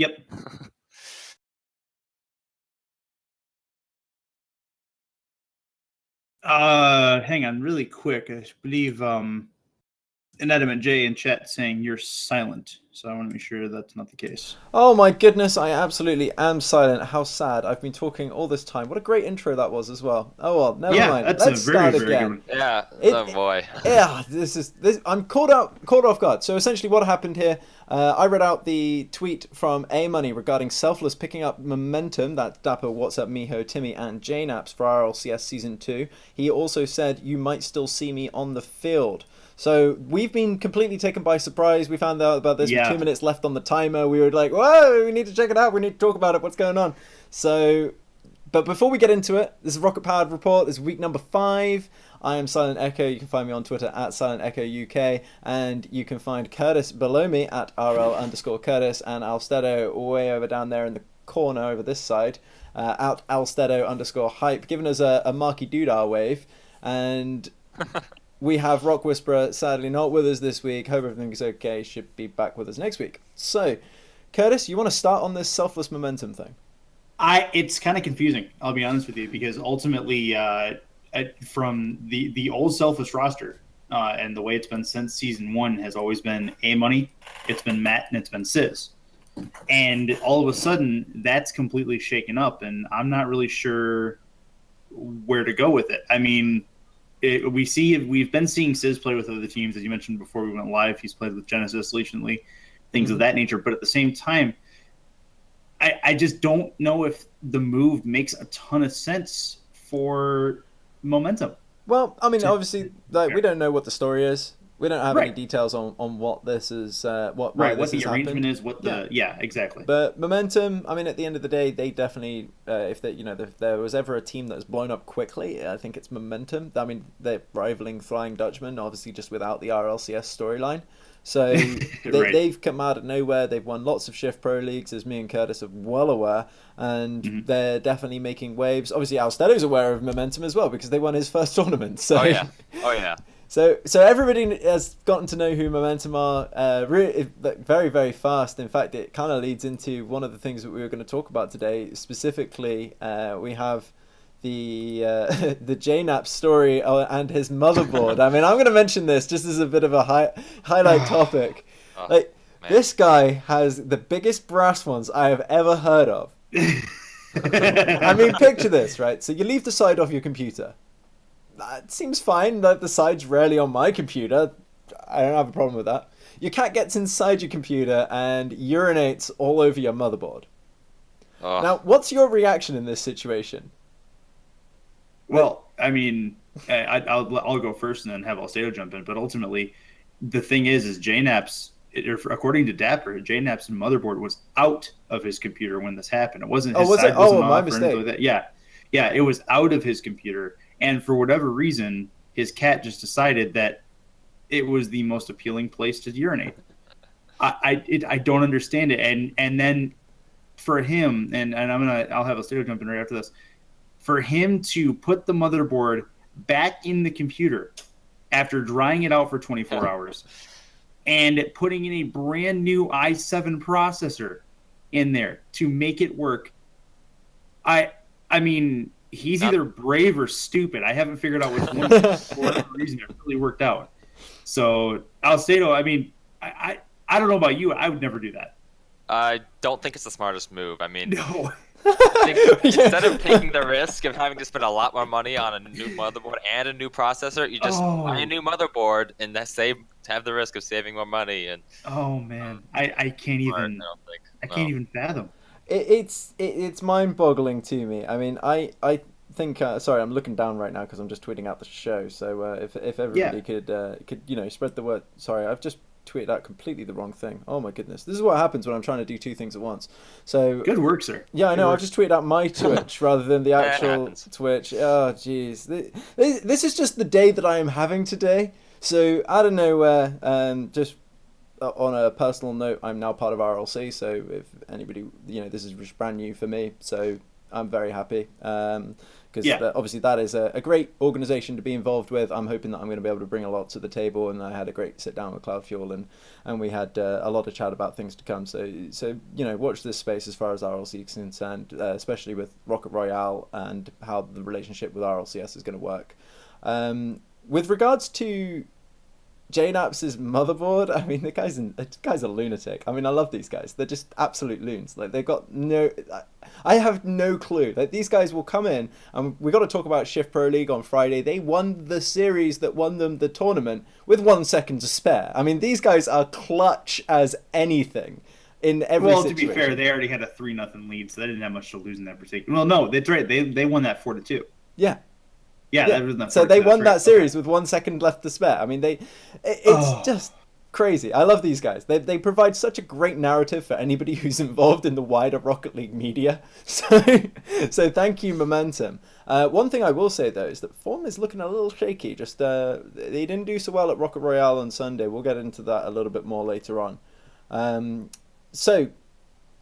Yep. Hang on really quick. I believe Inanimate J in chat saying you're silent. So I want to make sure that's not the case. Oh my goodness, I absolutely am silent. How sad. I've been talking all this time. What a great intro that was as well. Oh well, never Yeah, mind. that's a Let's very, start very good again. one. Yeah. It, Oh boy. yeah, this. I'm caught off guard. So essentially, what happened here? I read out the tweet from A Money regarding Selfless picking up momentum. That's Dapper, What's Up, Miho, Timmy, and Jknapps for RLCS Season 2. He also said, "You might still see me on the field." So we've been completely taken by surprise. We found out about this with 2 minutes left on the timer. We were like, "Whoa, we need to check it out. We need to talk about it. What's going on?" So, but before we get into it, this is Rocket Powered Report. This is week number 5. I am Silent Echo. You can find me on Twitter at Silent Echo UK, and you can find Curtis below me at RL_Curtis, and Alstedo way over down there in the corner over this side at Alstedo_Hype, giving us a Marky Doodah wave. And we have Rock Whisperer, sadly not with us this week. Hope everything's okay. Should be back with us next week. So, Curtis, you want to start on this selfless momentum thing? It's kind of confusing, I'll be honest with you, because ultimately, from the old selfless roster and the way it's been since season 1 has always been A Money, it's been Matt, and it's been Sizz. And all of a sudden, that's completely shaken up, and I'm not really sure where to go with it. I mean, we've been seeing Sizz play with other teams, as you mentioned before we went live. He's played with Genesis recently, things of that nature. But at the same time, I just don't know if the move makes a ton of sense for momentum. Well, I mean, obviously, we don't know what the story is. We don't have any details on what this is, what the arrangement is, exactly. But momentum, I mean, at the end of the day, they definitely, if there was ever a team that was blown up quickly, I think it's momentum. I mean, they're rivaling Flying Dutchman, obviously just without the RLCS storyline. So they've come out of nowhere. They've won lots of Shift Pro Leagues, as me and Curtis are well aware, and they're definitely making waves. Obviously, Alstedo's aware of momentum as well because they won his first tournament. So. Oh yeah. So everybody has gotten to know who Momentum are really, very, very fast. In fact, it kind of leads into one of the things that we were going to talk about today. Specifically, we have the Jknapps story and his motherboard. I mean, I'm going to mention this just as a bit of a highlight topic. This guy has the biggest brass ones I have ever heard of. I mean, picture this, right? So you leave the side off your computer. That seems fine. Like, the side's rarely on my computer. I don't have a problem with that. Your cat gets inside your computer and urinates all over your motherboard. Now, what's your reaction in this situation? Well, I mean, I'll go first and then have Alstedo jump in. But ultimately, the thing is Jknapps, according to Dapper, Jknapps' motherboard was out of his computer when this happened. It wasn't. His side wasn't my off mistake. Like that. Yeah, it was out of his computer. And for whatever reason, his cat just decided that it was the most appealing place to urinate. I don't understand it. And then for him, and I'll have Alstedo jump in right after this. For him to put the motherboard back in the computer after drying it out for 24 hours and putting in a brand new i7 processor in there to make it work, I mean. He's either brave or stupid. I haven't figured out which one. For whatever reason, it really worked out. So, Alstedo, I mean, I don't know about you. I would never do that. I don't think it's the smartest move. I mean, no. I think instead of taking the risk of having to spend a lot more money on a new motherboard and a new processor, you just buy a new motherboard and have the risk of saving more money. And oh man, I can't even. I can't even fathom. It's mind-boggling to me. I mean, I think sorry, I'm looking down right now because I'm just tweeting out the show. So if everybody could spread the word. Sorry, I've just tweeted out completely the wrong thing. Oh my goodness, this is what happens when I'm trying to do 2 things at once. So good work, sir. Yeah, I know. I've just tweeted out my Twitch rather than the actual Twitch. Oh jeez, this is just the day that I am having today. So out of nowhere, just. On a personal note, I'm now part of RLC, so if anybody, this is just brand new for me. So I'm very happy. Because obviously that is a great organization to be involved with. I'm hoping that I'm going to be able to bring a lot to the table, and I had a great sit down with Cloud Fuel, and we had a lot of chat about things to come. So watch this space as far as RLC is concerned, especially with Rocket Royale and how the relationship with RLCS is going to work. With regards to Jknapps' motherboard, I mean, the guy's a lunatic. I mean, I love these guys. They're just absolute loons. Like, they've got I have no clue. Like, these guys will come in, and we got to talk about Shift Pro League on Friday. They won the series that won them the tournament with 1 second to spare. I mean, these guys are clutch as anything in every situation. To be fair, they already had a 3-0 lead, so they didn't have much to lose in that particular. Well, no, that's right. They won that 4-2. Yeah. Yeah, that was so they won that series with 1 second left to spare. I mean, it's just crazy. I love these guys. They provide such a great narrative for anybody who's involved in the wider Rocket League media. So thank you, Momentum. One thing I will say, though, is that form is looking a little shaky. Just they didn't do so well at Rocket Royale on Sunday. We'll get into that a little bit more later on. So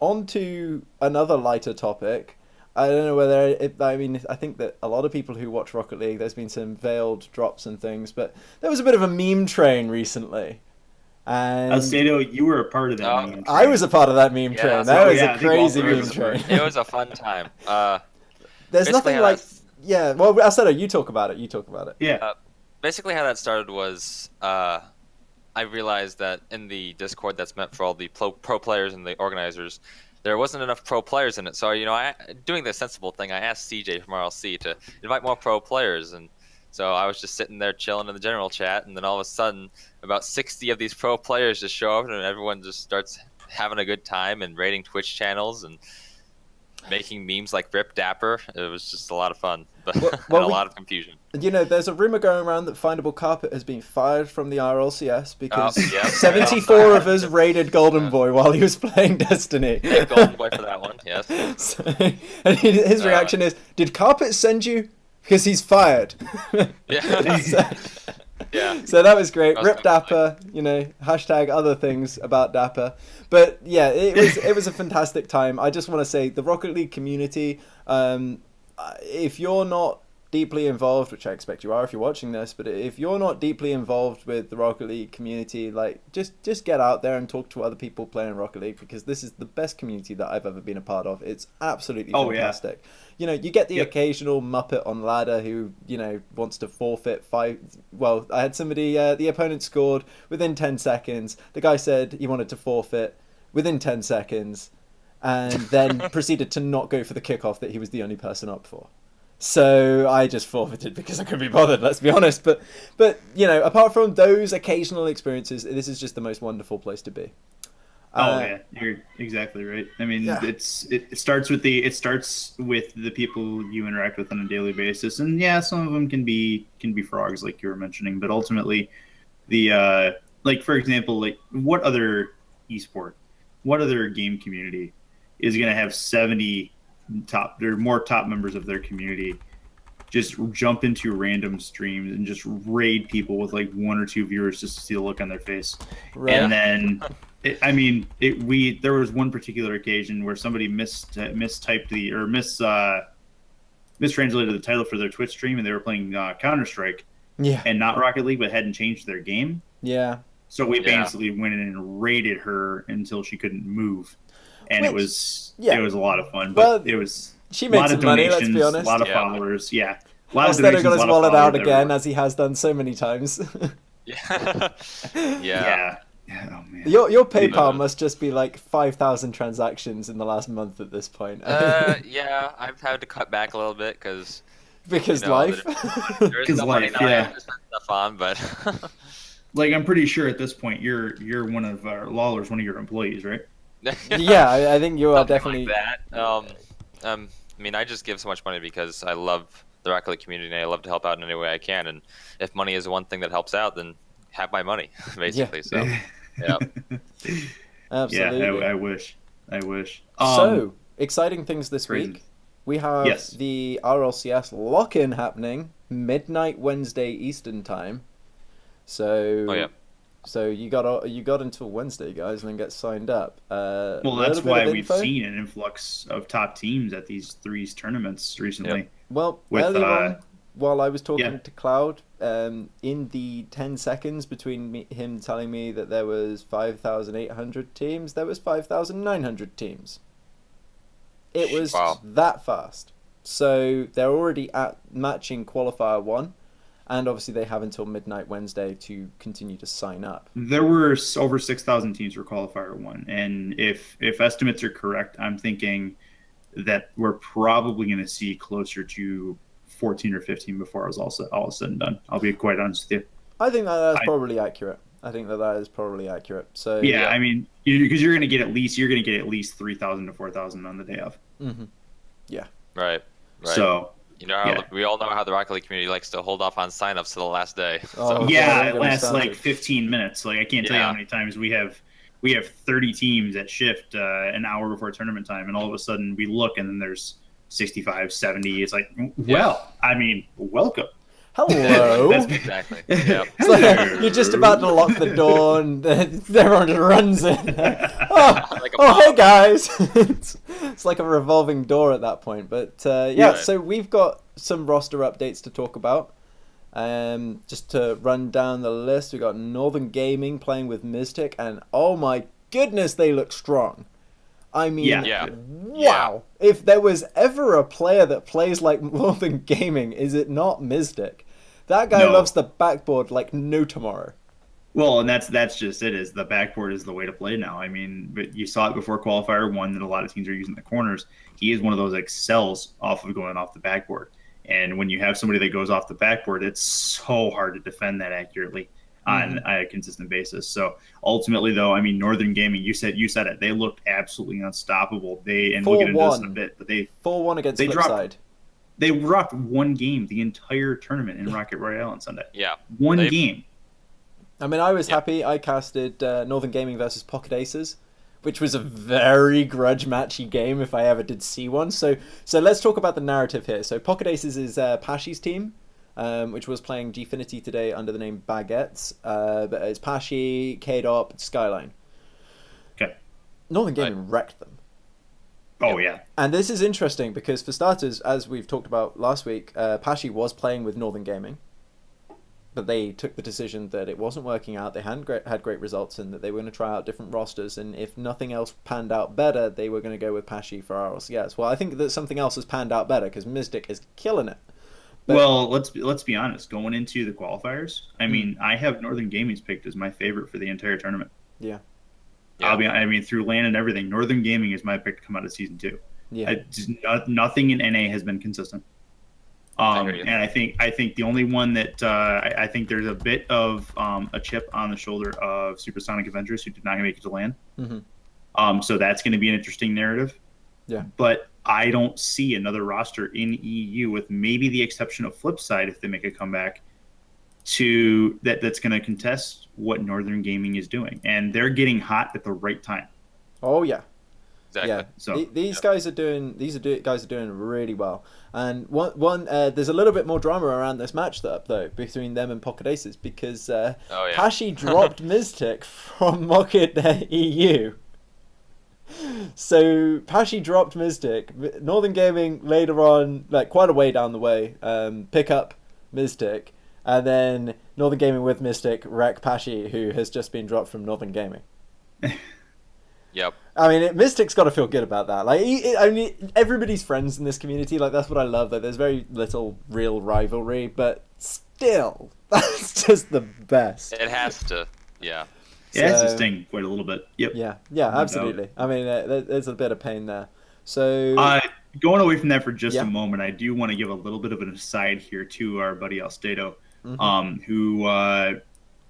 on to another lighter topic. I don't know whether I think that a lot of people who watch Rocket League, there's been some veiled drops and things, but there was a bit of a meme train recently. And Alstedo, you were a part of that meme train. I was a part of that meme train. That was a crazy meme train. It was a fun time. There's nothing like... Yeah, well, Alstedo, you talk about it. Yeah. Basically how that started was I realized that in the Discord that's meant for all the pro players and the organizers, there wasn't enough pro players in it. So, doing the sensible thing, I asked CJ from RLC to invite more pro players. And so I was just sitting there chilling in the general chat. And then all of a sudden, about 60 of these pro players just show up, and everyone just starts having a good time and raiding Twitch channels and making memes like Rip Dapper. It was just a lot of fun, but a lot of confusion. There's a rumor going around that Findable Carpet has been fired from the RLCS because 74 of us raided Golden Boy while he was playing Destiny. Yeah, Golden Boy for that one, yes. And his reaction is, did Carpet send you? Because he's fired. Yeah. Yeah. So that was great. Rip Dapper, hashtag other things about Dapper. But yeah, it was a fantastic time. I just want to say the Rocket League community, if you're not deeply involved, which I expect you are if you're watching this, but if you're not deeply involved with the Rocket League community, like just get out there and talk to other people playing Rocket League, because this is the best community that I've ever been a part of. It's absolutely fantastic. Yeah. You get the occasional Muppet on ladder who, wants to forfeit I had somebody, the opponent scored within 10 seconds. The guy said he wanted to forfeit within 10 seconds and then proceeded to not go for the kickoff that he was the only person up for. So I just forfeited because I couldn't be bothered, let's be honest. But apart from those occasional experiences, this is just the most wonderful place to be. You're exactly right. I mean, it starts with the people you interact with on a daily basis, and some of them can be frogs, like you were mentioning. But ultimately, the for example, what other esport, what other game community is going to have 70 more top members of their community just jump into random streams and just raid people with 1 or 2 viewers just to see the look on their face, right. And then there was one particular occasion where somebody mistranslated the title for their Twitch stream, and they were playing Counter-Strike, and not Rocket League, but hadn't changed their game. Yeah. So we basically went in and raided her until she couldn't move. And it was a lot of fun, but it was she made some money, let's be honest. A lot of followers, A lot of donations, got his wallet out again, as he has done so many times. Yeah. Oh, man. Your PayPal must just be 5,000 transactions in the last month at this point. I've had to cut back a little bit because life. There is no money now I have to spend stuff on, but I'm pretty sure at this point you're one of Lawler's one of your employees, right? I think you are definitely like that. I just give so much money because I love the Rocket League community and I love to help out in any way I can. And if money is one thing that helps out, then have my money, basically. So, absolutely. I wish. So exciting things this crazy. Week. We have the RLCS lock-in happening midnight Wednesday Eastern time. So So you got until Wednesday, guys, and then get signed up. Well, that's why we've seen an influx of top teams at these three tournaments recently. Yep. Well, with, earlier on, while I was talking yeah. to Cloud, in the 10 seconds between him telling me that there was 5,800 teams, there was 5,900 teams. It was that fast. So they're already at matching qualifier 1. And obviously they have until midnight Wednesday to continue to sign up. There were over 6,000 teams for qualifier 1. And if estimates are correct, I'm thinking that we're probably going to see closer to 14 or 15 before it's all said and done. I'll be quite honest with you. I think that's probably accurate. I think that is probably accurate. So yeah, I mean, because you're going to get at least 3,000 to 4,000 on the day of. Mm-hmm. Yeah. Right. So we all know how the Rocket League community likes to hold off on signups to the last day. Oh, yeah, it lasts like 15 minutes. Like I can't tell you how many times we have 30 teams at shift an hour before tournament time, and all of a sudden we look and then there's 65, 70. It's like, well, I mean, welcome. Hello. Exactly. Yep. You're just about to lock the door and everyone just runs in. Hey guys. It's like a revolving door at that point. But so we've got some roster updates to talk about. Just to run down the list, we got Northern Gaming playing with Miztik, and oh my goodness, they look strong. I mean, wow. If there was ever a player that plays like Northern Gaming, is it not Miztik? That guy loves the backboard like no tomorrow. Well, and that's just it. Is the backboard is the way to play now. I mean, but you saw it before qualifier 1 that a lot of teams are using the corners. He is one of those excels off of going off the backboard. And when you have somebody that goes off the backboard, it's so hard to defend that accurately on a consistent basis. So ultimately, though, I mean, Northern Gaming, you said it. They looked absolutely unstoppable. We'll get into this in a bit, but 4-1 against Flipside. They dropped one game the entire tournament in Rocket Royale on Sunday. Yeah, one game. I mean, I was happy. I casted Northern Gaming versus Pocket Aces, which was a very grudge matchy game if I ever did see one. So let's talk about the narrative here. So Pocket Aces is Pashy's team, which was playing Gfinity today under the name Baguettes. But it's Pashy, K-Dop, Skyline. Okay. Northern Gaming wrecked them. Oh, yeah. And this is interesting because, for starters, as we've talked about last week, Pashy was playing with Northern Gaming. But they took the decision that it wasn't working out. They hadn't had great results and that they were going to try out different rosters. And if nothing else panned out better, they were going to go with Pashy for RLCS. Well, I think that something else has panned out better because Miztik is killing it. But, well, let's be honest. Going into the qualifiers, I mean, I have Northern Gaming's picked as my favorite for the entire tournament. Yeah. I mean, through LAN and everything, Northern Gaming is my pick to come out of Season 2. Yeah. Nothing in NA has been consistent. And I think the only one that I think there's a bit of a chip on the shoulder of Supersonic Avengers, who did not make it to LAN. Mm-hmm. So that's going to be an interesting narrative. Yeah. But I don't see another roster in EU, with maybe the exception of Flipside if they make a comeback, that's going to contest what Northern Gaming is doing, and they're getting hot at the right time. Oh yeah. Exactly. Yeah, so these guys are doing really well. And one there's a little bit more drama around this matchup though between them and Pocket Aces because Pashy dropped Miztik from Pocket EU. So Pashy dropped Miztik. Northern Gaming later on, like quite a way down the way, pick up Miztik, and then Northern Gaming with Miztik wreck Pashy, who has just been dropped from Northern Gaming. Yep. I mean, Miztik's got to feel good about that. Like, I mean, everybody's friends in this community. Like, that's what I love. Like, there's very little real rivalry, but still, that's just the best. It has to, yeah. It has to sting quite a little bit. Yep. Yeah, absolutely. I mean, there's a bit of pain there. So, going away from that for just a moment, I do want to give a little bit of an aside here to our buddy Alstedo, who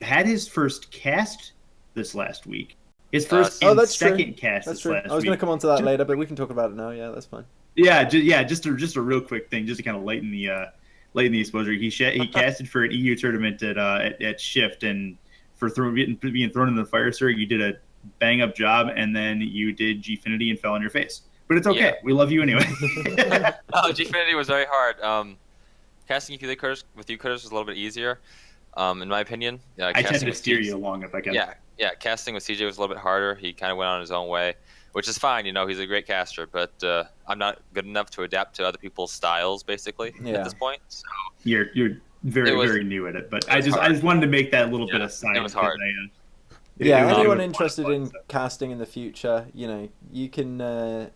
had his first cast this last week. His first and second cast this last week. I was going to come on to that later, but we can talk about it now. Yeah, that's fine. Yeah, just a real quick thing, just to kind of lighten the exposure. He casted for an EU tournament at Shift, and for being thrown in the fire, sir, you did a bang up job, and then you did Gfinity and fell on your face. But it's okay. Yeah. We love you anyway. Gfinity was very hard. Casting with you, Curtis, was a little bit easier. in my opinion. I tend Casting to with steer CJ you along if I can. Yeah, casting with CJ was a little bit harder. He kind of went on his own way, which is fine. He's a great caster, but I'm not good enough to adapt to other people's styles, basically, at this point. So You're very, very new at it, but I just wanted to make that little bit of side. It was hard. Anyone interested in casting in the future, you can.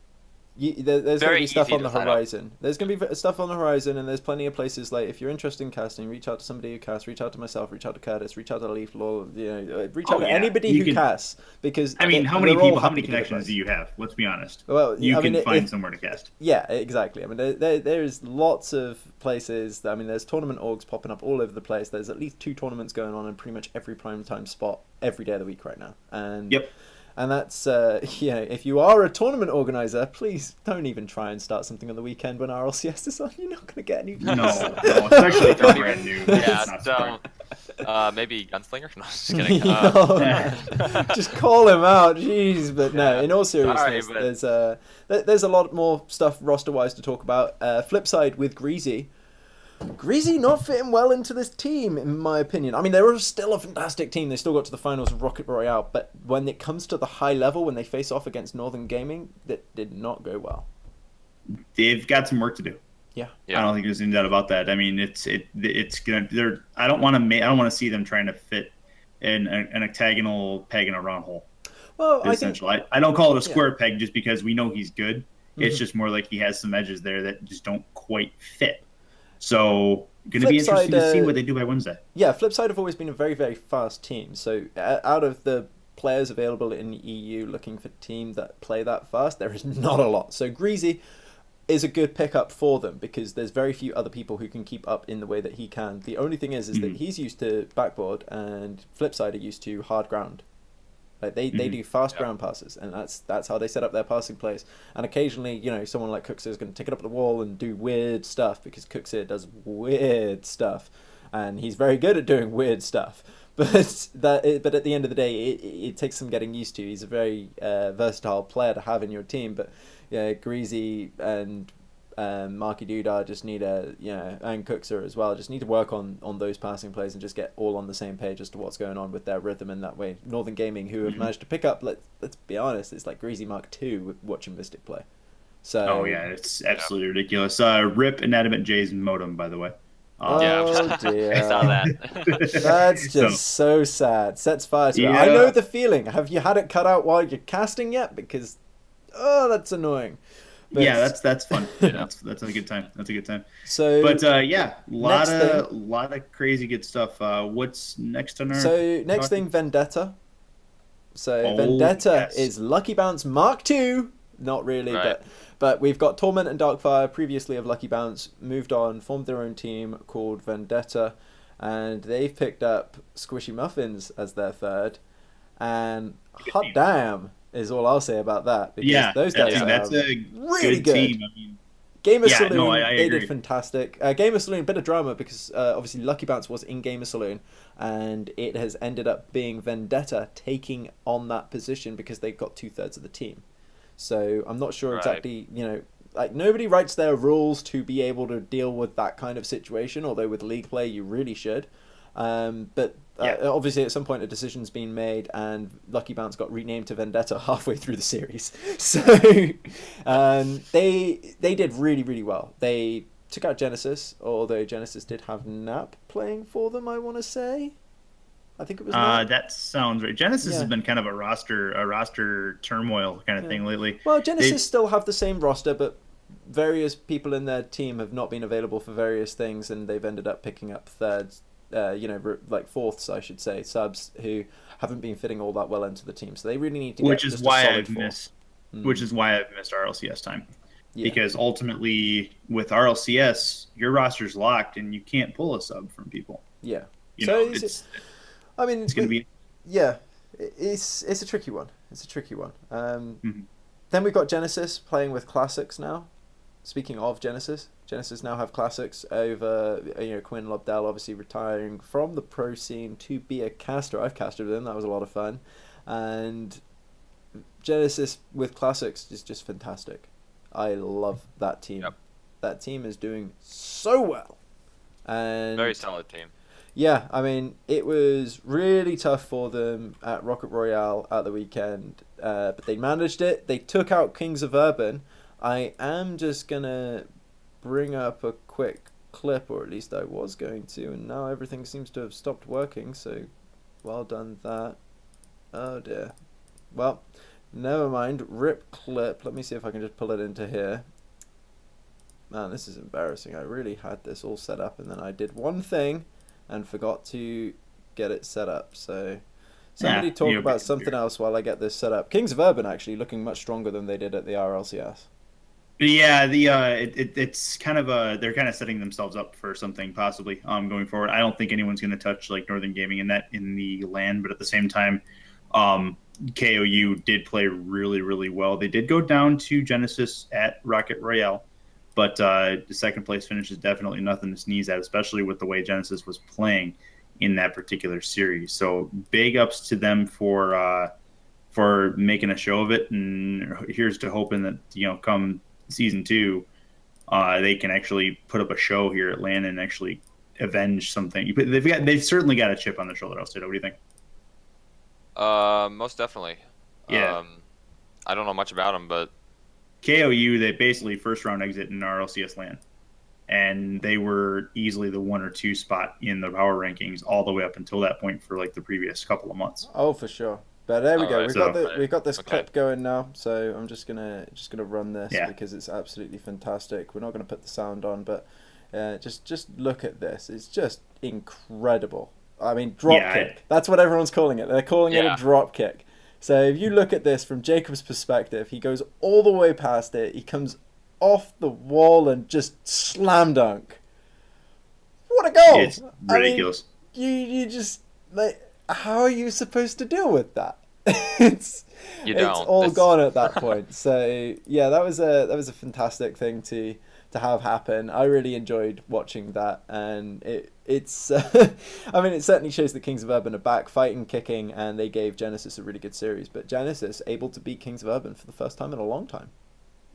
There's going to be stuff on the horizon. There's going to be stuff on the horizon, and there's plenty of places. Like, if you're interested in casting, reach out to somebody who casts. Reach out to myself. Reach out to Curtis. Reach out to Leaf Law. Reach out to anybody who casts. Because I mean, how many people, how many connections do you have? Let's be honest. Well, you can find somewhere to cast. Yeah, exactly. I mean, there's lots of places. There's tournament orgs popping up all over the place. There's at least 2 tournaments going on in pretty much every prime time spot every day of the week right now. And yep. And that's, if you are a tournament organizer, please don't even try and start something on the weekend when RLCS is on. You're not going to get any views. No, especially if you're brand new. Yeah, maybe Gunslinger? No, just kidding. Just call him out, jeez. But no, in all seriousness, there's a lot more stuff roster-wise to talk about. Flip side with Greazy. Greazy not fitting well into this team, in my opinion. I mean, they were still a fantastic team. They still got to the finals of Rocket Royale, but when it comes to the high level, when they face off against Northern Gaming, that did not go well. They've got some work to do. Yeah. I don't think there's any doubt about that. I mean, it's gonna. I don't want to see them trying to fit in an octagonal peg in a round hole. Well, I don't call it a square peg just because we know he's good. Mm-hmm. It's just more like he has some edges there that just don't quite fit. So, going to be interesting to see what they do by Wednesday. Yeah, Flipside have always been a very, very fast team. So, out of the players available in the EU looking for teams that play that fast, there is not a lot. So, Greazy is a good pickup for them because there's very few other people who can keep up in the way that he can. The only thing is that he's used to backboard and Flipside are used to hard ground. Like they do fast ground passes, and that's how they set up their passing plays. And occasionally, someone like Cooksir is going to take it up the wall and do weird stuff because Cooksir does weird stuff, and he's very good at doing weird stuff. But at the end of the day, it takes some getting used to. He's a very versatile player to have in your team. But Greazy and Marky Dudar just need and Cooksir as well, just need to work on those passing plays and just get all on the same page as to what's going on with their rhythm in that way. Northern Gaming, who have managed to pick up, let's be honest, it's like Greazy Mark II watching Miztik play. So it's absolutely ridiculous. Rip Inanimate J's modem, by the way. Dear. I saw that. That's just so sad. Sets fire to it. I know the feeling. Have you had it cut out while you're casting yet? Because that's annoying. But that's fun. That's a good time. That's a good time. So, but lot of crazy good stuff. What's next on our? So next thing, Vendetta. So Vendetta is Lucky Bounce Mark II. Not really, right. but we've got Torment and Darkfire, previously of Lucky Bounce, moved on, formed their own team called Vendetta, and they've picked up Squishy Muffins as their third. And hot damn is all I'll say about that, because those guys that's are a really good team. I mean, Gamer Saloon, I they agree. did fantastic. Gamer Saloon, a bit of drama because obviously Lucky Bounce was in Gamer Saloon, and it has ended up being Vendetta taking on that position because they've got 2/3 of the team. So I'm not sure exactly, like nobody writes their rules to be able to deal with that kind of situation, although with League play you really should. But obviously at some point a decision's been made and Lucky Bounce got renamed to Vendetta halfway through the series. So they did really, really well. They took out Genesis, although Genesis did have Knapp playing for them, I want to say. I think it was that sounds right. Genesis has been kind of a roster turmoil kind of thing lately. Well, Genesis still have the same roster, but various people in their team have not been available for various things, and they've ended up picking up thirds, like fourths, I should say, subs who haven't been fitting all that well into the team. So they really need to get which is why I've missed RLCS time. Yeah. Because ultimately with RLCS, your roster's locked and you can't pull a sub from people. Yeah. It's going to be... Yeah, it's a tricky one. Then we've got Genesis playing with Klassux now. Speaking of Genesis now have Klassux over, Quinn Lobdell obviously retiring from the pro scene to be a caster. I've casted with him. That was a lot of fun. And Genesis with Klassux is just fantastic. I love that team. Yep. That team is doing so well. And very solid team. Yeah, I mean, it was really tough for them at Rocket Royale at the weekend, but they managed it. They took out Kings of Urban. I am just gonna bring up a quick clip, or at least I was going to, and now everything seems to have stopped working, so well done that. Oh dear. Well, never mind. Rip clip. Let me see if I can just pull it into here. Man, this is embarrassing. I really had this all set up, and then I did one thing and forgot to get it set up. So somebody talk about something else while I get this set up. Kings of Urban actually looking much stronger than they did at the RLCS. Yeah, it's kind of they're kind of setting themselves up for something possibly going forward. I don't think anyone's going to touch like Northern Gaming in the LAN, but at the same time, KOU did play really, really well. They did go down to Genesis at Rocket Royale, but the second place finish is definitely nothing to sneeze at, especially with the way Genesis was playing in that particular series. So big ups to them for making a show of it, and here's to hoping that come season 2, they can actually put up a show here at LAN and actually avenge something. They've certainly got a chip on their shoulder. Alstedo, what do you think? Most definitely. Yeah. I don't know much about them, but KOU, they basically first round exit in RLCS LAN, and they were easily the 1 or 2 spot in the power rankings all the way up until that point for like the previous couple of months. Oh, for sure. But there we go. Right, We've got this clip going now, so I'm just gonna run this because it's absolutely fantastic. We're not gonna put the sound on, but just look at this. It's just incredible. I mean, drop kick. That's what everyone's calling it. They're calling it a drop kick. So if you look at this from Jacob's perspective, he goes all the way past it. He comes off the wall and just slam dunk. What a goal! It's ridiculous. I mean, you just like. How are you supposed to deal with that? It's all gone at that point. So yeah, that was a fantastic thing to have happen. I really enjoyed watching that, and it's I mean, it certainly shows that Kings of Urban are back fighting, kicking, and they gave Genesis a really good series. But Genesis able to beat Kings of Urban for the first time in a long time.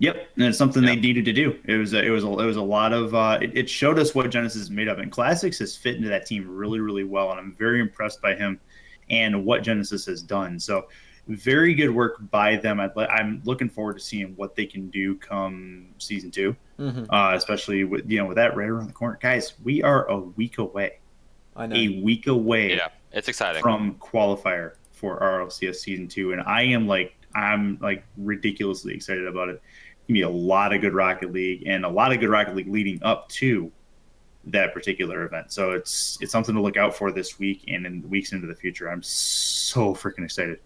Yep, and it's something they needed to do. It was a lot of it showed us what Genesis is made of, and Klassux has fit into that team really, really well, and I'm very impressed by him and what Genesis has done. So very good work by them. I'm looking forward to seeing what they can do come season 2, especially with that right around the corner. Guys, we are a week away. I know. A week away. Yeah, it's exciting. From qualifier for RLCS season 2, and I'm ridiculously excited about it. Be a lot of good Rocket League and a lot of good Rocket League leading up to that particular event. So it's something to look out for this week and in the weeks into the future. I'm so freaking excited.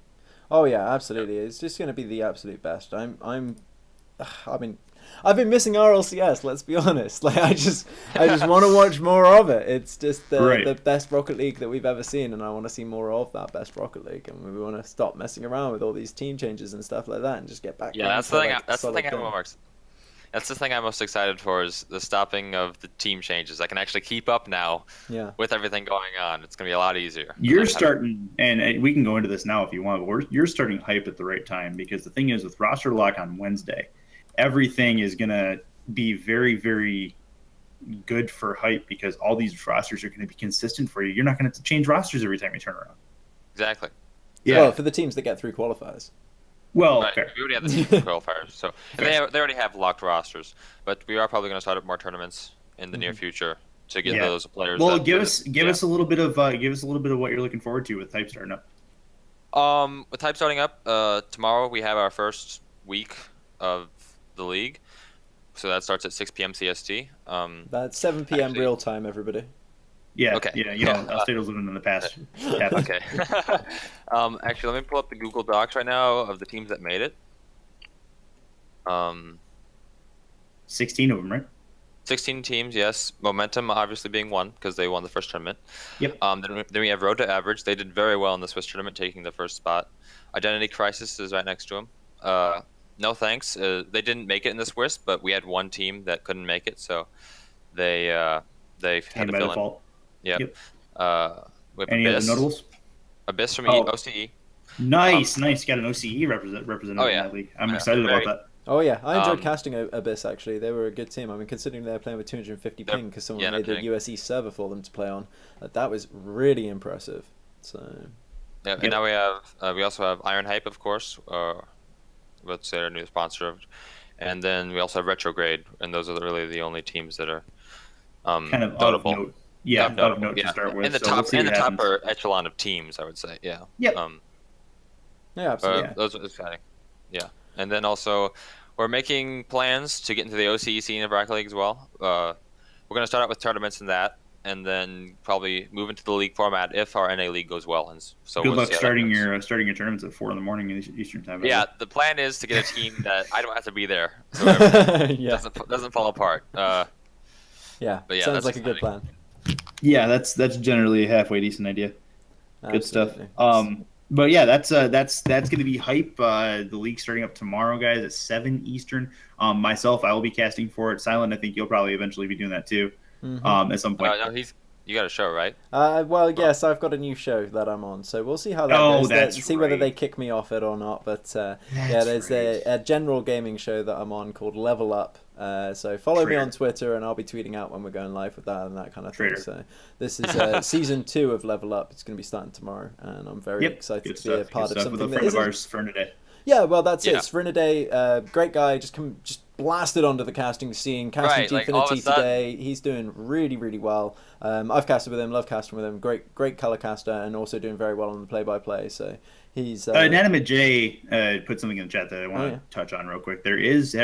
Oh yeah, absolutely. It's just going to be the absolute best. I mean, I've been missing RLCS. Let's be honest. Like I just want to watch more of it. It's just the best Rocket League that we've ever seen, and I want to see more of that best Rocket League. And we want to stop messing around with all these team changes and stuff like that, and just get back. Yeah, that's the thing. That's the thing I'm most excited for is the stopping of the team changes. I can actually keep up now. Yeah. With everything going on, it's gonna be a lot easier. You're starting, and we can go into this now if you want. But you're starting hype at the right time, because the thing is with roster lock on Wednesday, everything is going to be very, very good for hype, because all these rosters are going to be consistent for you. You're not going to change rosters every time you turn around. Exactly. Yeah. Well, for the teams that get through qualifiers. Well, right. Fair. We already have the team qualifiers, so they already have locked rosters. But we are probably going to start up more tournaments in the near future to get those players. Well, give us a little bit of what you're looking forward to with hype starting up. With hype starting up, tomorrow we have our first week of the league, so that starts at 6 p.m. CST. That's 7 p.m. real time, everybody. Yeah. Okay. Yeah. Alstedo's living in the past. Okay. Actually, let me pull up the Google Docs right now of the teams that made it. 16 of them, right? 16 teams, yes. Momentum obviously being one because they won the first tournament. Yep. Then we have Road to Average. They did very well in the Swiss tournament, taking the first spot. Identity Crisis is right next to them. No thanks. They didn't make it in the Swiss, but we had one team that couldn't make it, so they had to fill in. Yep. We have Any Abyss. other notables? Abyss from OCE. Nice. Got an OCE representative in that league. I'm excited about that. Oh yeah, I enjoyed Um, casting Abyss actually. They were a good team. I mean, considering they were playing with 250 they're- ping because someone yeah, no made the kidding. USE server for them to play on, that was really impressive. So Yeah, and Yep. now we also have Ironhype, of course. Let's say our new sponsor, and then we also have Retrograde, and those are really the only teams that are Kind of notable. note. Yeah, of Notable, note to yeah. start In with. the So we'll top see in what the happens. topper echelon of teams, I would say. Yeah. Yep. yeah, absolutely. Yeah. Those are exciting. Yeah, and then also we're making plans to get into the OCE scene of Rocket League as well. We're going to start out with tournaments and that, and then probably move into the league format if our NA league goes well. And so Good we'll luck see how that starting goes. your tournaments at 4 in the morning in Eastern time. by the Yeah, way. the plan is to get a team that I don't have to be there, so everything Yeah, doesn't fall apart. yeah. But yeah, Sounds that's like a good exciting. plan. Yeah, that's generally a halfway decent idea. Good stuff. Absolutely. But yeah, that's going to be hype. The league starting up tomorrow, guys, at 7 Eastern. Myself, I will be casting for it. Silent, I think you'll probably eventually be doing that too. At some point. No, you got a show, right? Well, yes, I've got a new show that I'm on, so we'll see how that Oh, goes. that's See whether they right. kick me off it or not. But yeah, That's there's right. a general gaming show that I'm on called Level Up. So follow me Traitor. on Twitter, and I'll be tweeting out when we're going live with that and that kind of thing. Traitor. So this is season 2 of Level Up. It's going to be starting tomorrow, and I'm very Yep. excited Good to be a stuff. part Good of stuff with a something that friend of isn't. ours, Fernade. Yeah, well, that's Yeah. it. Srinaday, great guy, just blasted onto the casting scene, casting Right, like, all of a Gfinity sudden. today. He's doing really, really well. I've casted with him, love casting with him. Great color caster, and also doing very well on the play-by-play. So he's Inanimate J put something in the chat that I want Oh, to yeah. touch on real quick. There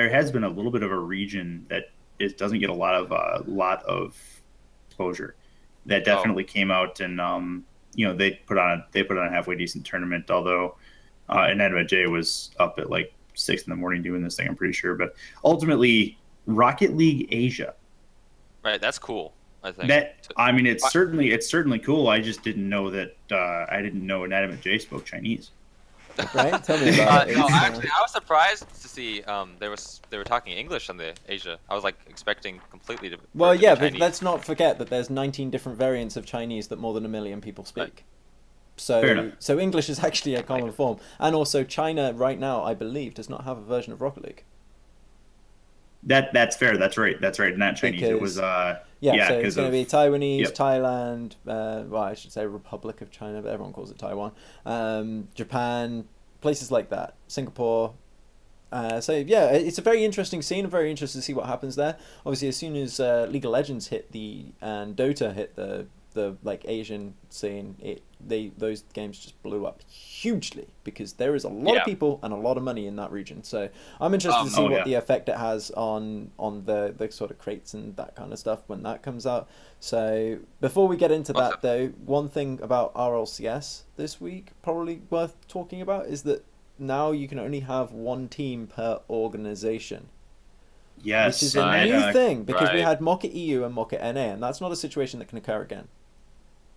has been a little bit of a region that doesn't get a lot of exposure. That definitely came out, and they put on a halfway decent tournament. Although Inanimate J was up at like 6 in the morning doing this thing, I'm pretty sure. But ultimately, Rocket League Asia. Right, that's cool. I think It's certainly cool. I just didn't know that. I didn't know Inanimate J spoke Chinese. right. Tell me about it. No, It's, actually, I was surprised to see they were talking English on the Asia. I was like expecting completely to. well, for it to be yeah, but Chinese. let's not forget that there's 19 different variants of Chinese that more than 1 million people speak. Right. Fair So, enough. so English is actually a common form, and also China right now, I believe, does not have a version of Rocket League. That's fair. That's right. Not Chinese. It was Yeah, so it's 'cause going to of- be Taiwanese, yep. Thailand, well, I should say Republic of China, but everyone calls it Taiwan, Japan, places like that, Singapore. So yeah, it's a very interesting scene. I'm very interested to see what happens there. Obviously, as soon as League of Legends hit and Dota hit the like Asian scene, those games just blew up hugely because there is a lot of people and a lot of money in that region. So I'm interested to see what the effect it has on the sort of crates and that kind of stuff when that comes out. So before we get into that though, one thing about RLCS this week probably worth talking about is that now you can only have one team per organization. Yes, Which is a and new thing because we right. had Mocket EU and Mocket NA, and that's not a situation that can occur again.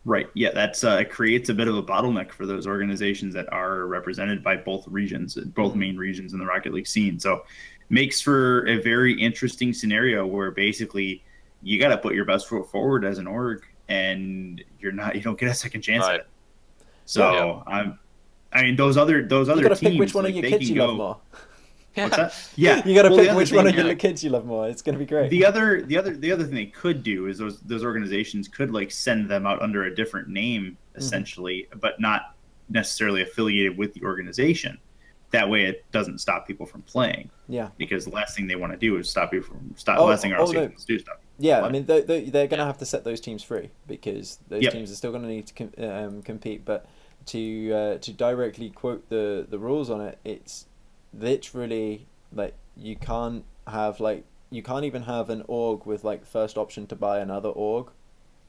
right. Yeah, that's it creates a bit of a bottleneck for those organizations that are represented by both regions, both main regions in the Rocket League scene. So, makes for a very interesting scenario where basically you got to put your best foot forward as an org, and you don't get a second chance at it. So those other You got to teams, pick which one like, of your they kids can you love go- more. What's that? Yeah, You got to well, the pick other which thing- one of your kids you love more. It's going to be great. The other thing they could do is those organizations could like send them out under a different name essentially, but not necessarily affiliated with the organization. That way, it doesn't stop people from playing. Yeah. Because the last thing they want to do is stop people from stop. The last thing RLCS wants to do is stop. Yeah, What? I mean they're going to have to set those teams free because those Yep. teams are still going to need to compete. But to directly quote the rules on it, it's literally like you can't even have an org with like first option to buy another org.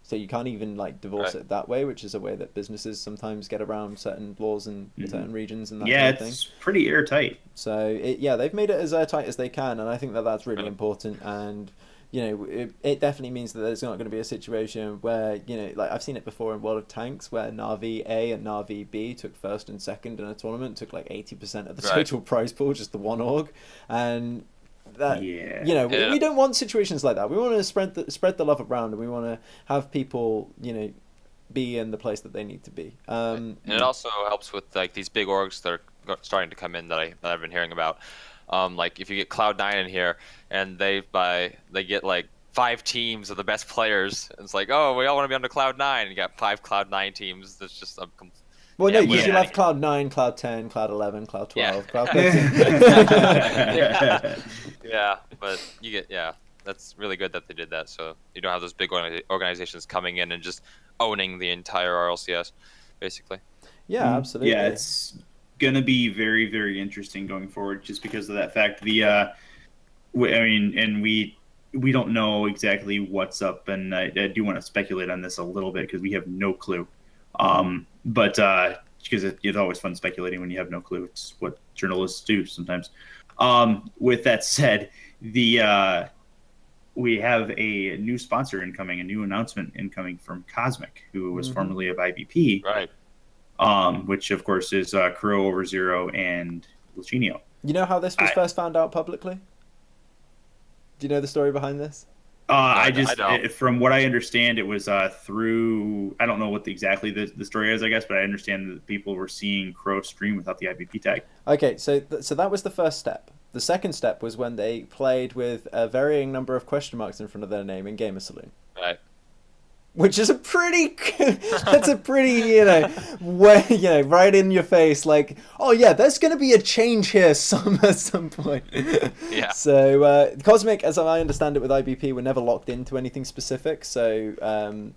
So you can't even like divorce it that way, which is a way that businesses sometimes get around certain laws in certain regions and that kind of thing. It's pretty airtight. So they've made it as airtight as they can, and I think that that's really important. And it definitely means that there's not going to be a situation where like I've seen it before in World of Tanks where Na'Vi A and Na'Vi B took first and second in a tournament, took like 80% of the total prize pool, just the one org, and that we don't want situations like that. We want to spread the love around, and we want to have people be in the place that they need to be. And it also helps with like these big orgs that are starting to come in that I've been hearing about. Like if you get Cloud9 in here, and they get like 5 teams of the best players, it's like, oh, we all want to be under Cloud9. You got 5 Cloud9 teams. That's just Well, yeah, no, because yeah. you'll have Cloud 9, Cloud 10, Cloud 11, Cloud 12, Yeah. Cloud 13. Yeah, but that's really good that they did that. So you don't have those big organizations coming in and just owning the entire RLCS, basically. Yeah, absolutely. Yeah, it's gonna be very, very interesting going forward, just because of that fact. We don't know exactly what's up, and I do want to speculate on this a little bit because we have no clue. But because it's always fun speculating when you have no clue. It's what journalists do sometimes. With that said, we have a new sponsor incoming, a new announcement incoming from Cosmic, who was formerly of IBP, Right. Which of course is Crow Over Zero and Lucinio. You know how this was first found out publicly? Do you know the story behind this? I don't. From what I understand, it was through, I don't know what exactly the story is, I guess, but I understand that people were seeing Crow stream without the IBP tag. Okay, so that was the first step. The second step was when they played with a varying number of question marks in front of their name in Gamer Saloon. Right. Which is that's a pretty, right in your face, like, oh yeah, there's going to be a change here at some point. Yeah. So Cosmic, as I understand it with IBP, were never locked into anything specific, so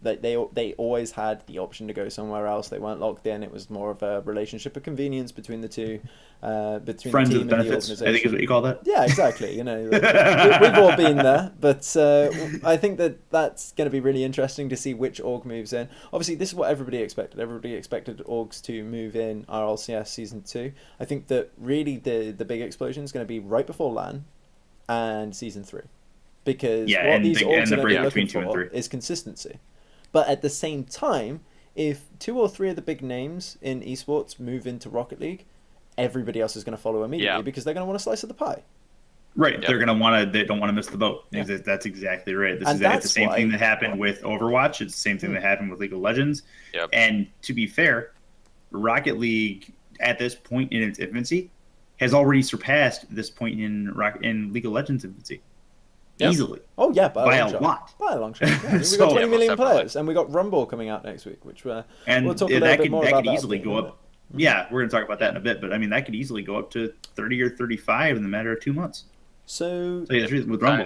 they always had the option to go somewhere else. They weren't locked in. It was more of a relationship of convenience between the two, between Friends the team with and the benefits, organization. I think is what you call that. Yeah, exactly. We've all been there, but I think that's going to be really interesting to see which org moves in. Obviously, this is what everybody expected. Everybody expected orgs to move in RLCS Season 2. I think that really the big explosion is going to be right before LAN and Season 3. Because what these orgs are going to be looking for is consistency. But at the same time, if 2 or 3 of the big names in esports move into Rocket League, everybody else is going to follow immediately because they're going to want a slice of the pie. Right, Yep. they're gonna want to. They don't want to miss the boat. Yeah. That's exactly right. And It's the same thing that happened with Overwatch. It's the same thing that happened with League of Legends. Yep. And to be fair, Rocket League at this point in its infancy has already surpassed this point in League of Legends infancy easily. Oh yeah, by a shot. lot. By a long shot. Yeah. I mean, we So- got 20 Yeah, million most definitely. players, and we got Rumble coming out next week, which we'll talk a little that bit could more about. that could that easily in a go minute. up. Yeah, we're gonna talk about that in a bit, but I mean that could easily go up to 30 or 35 in the matter of 2 months. So So yeah, with Rumble.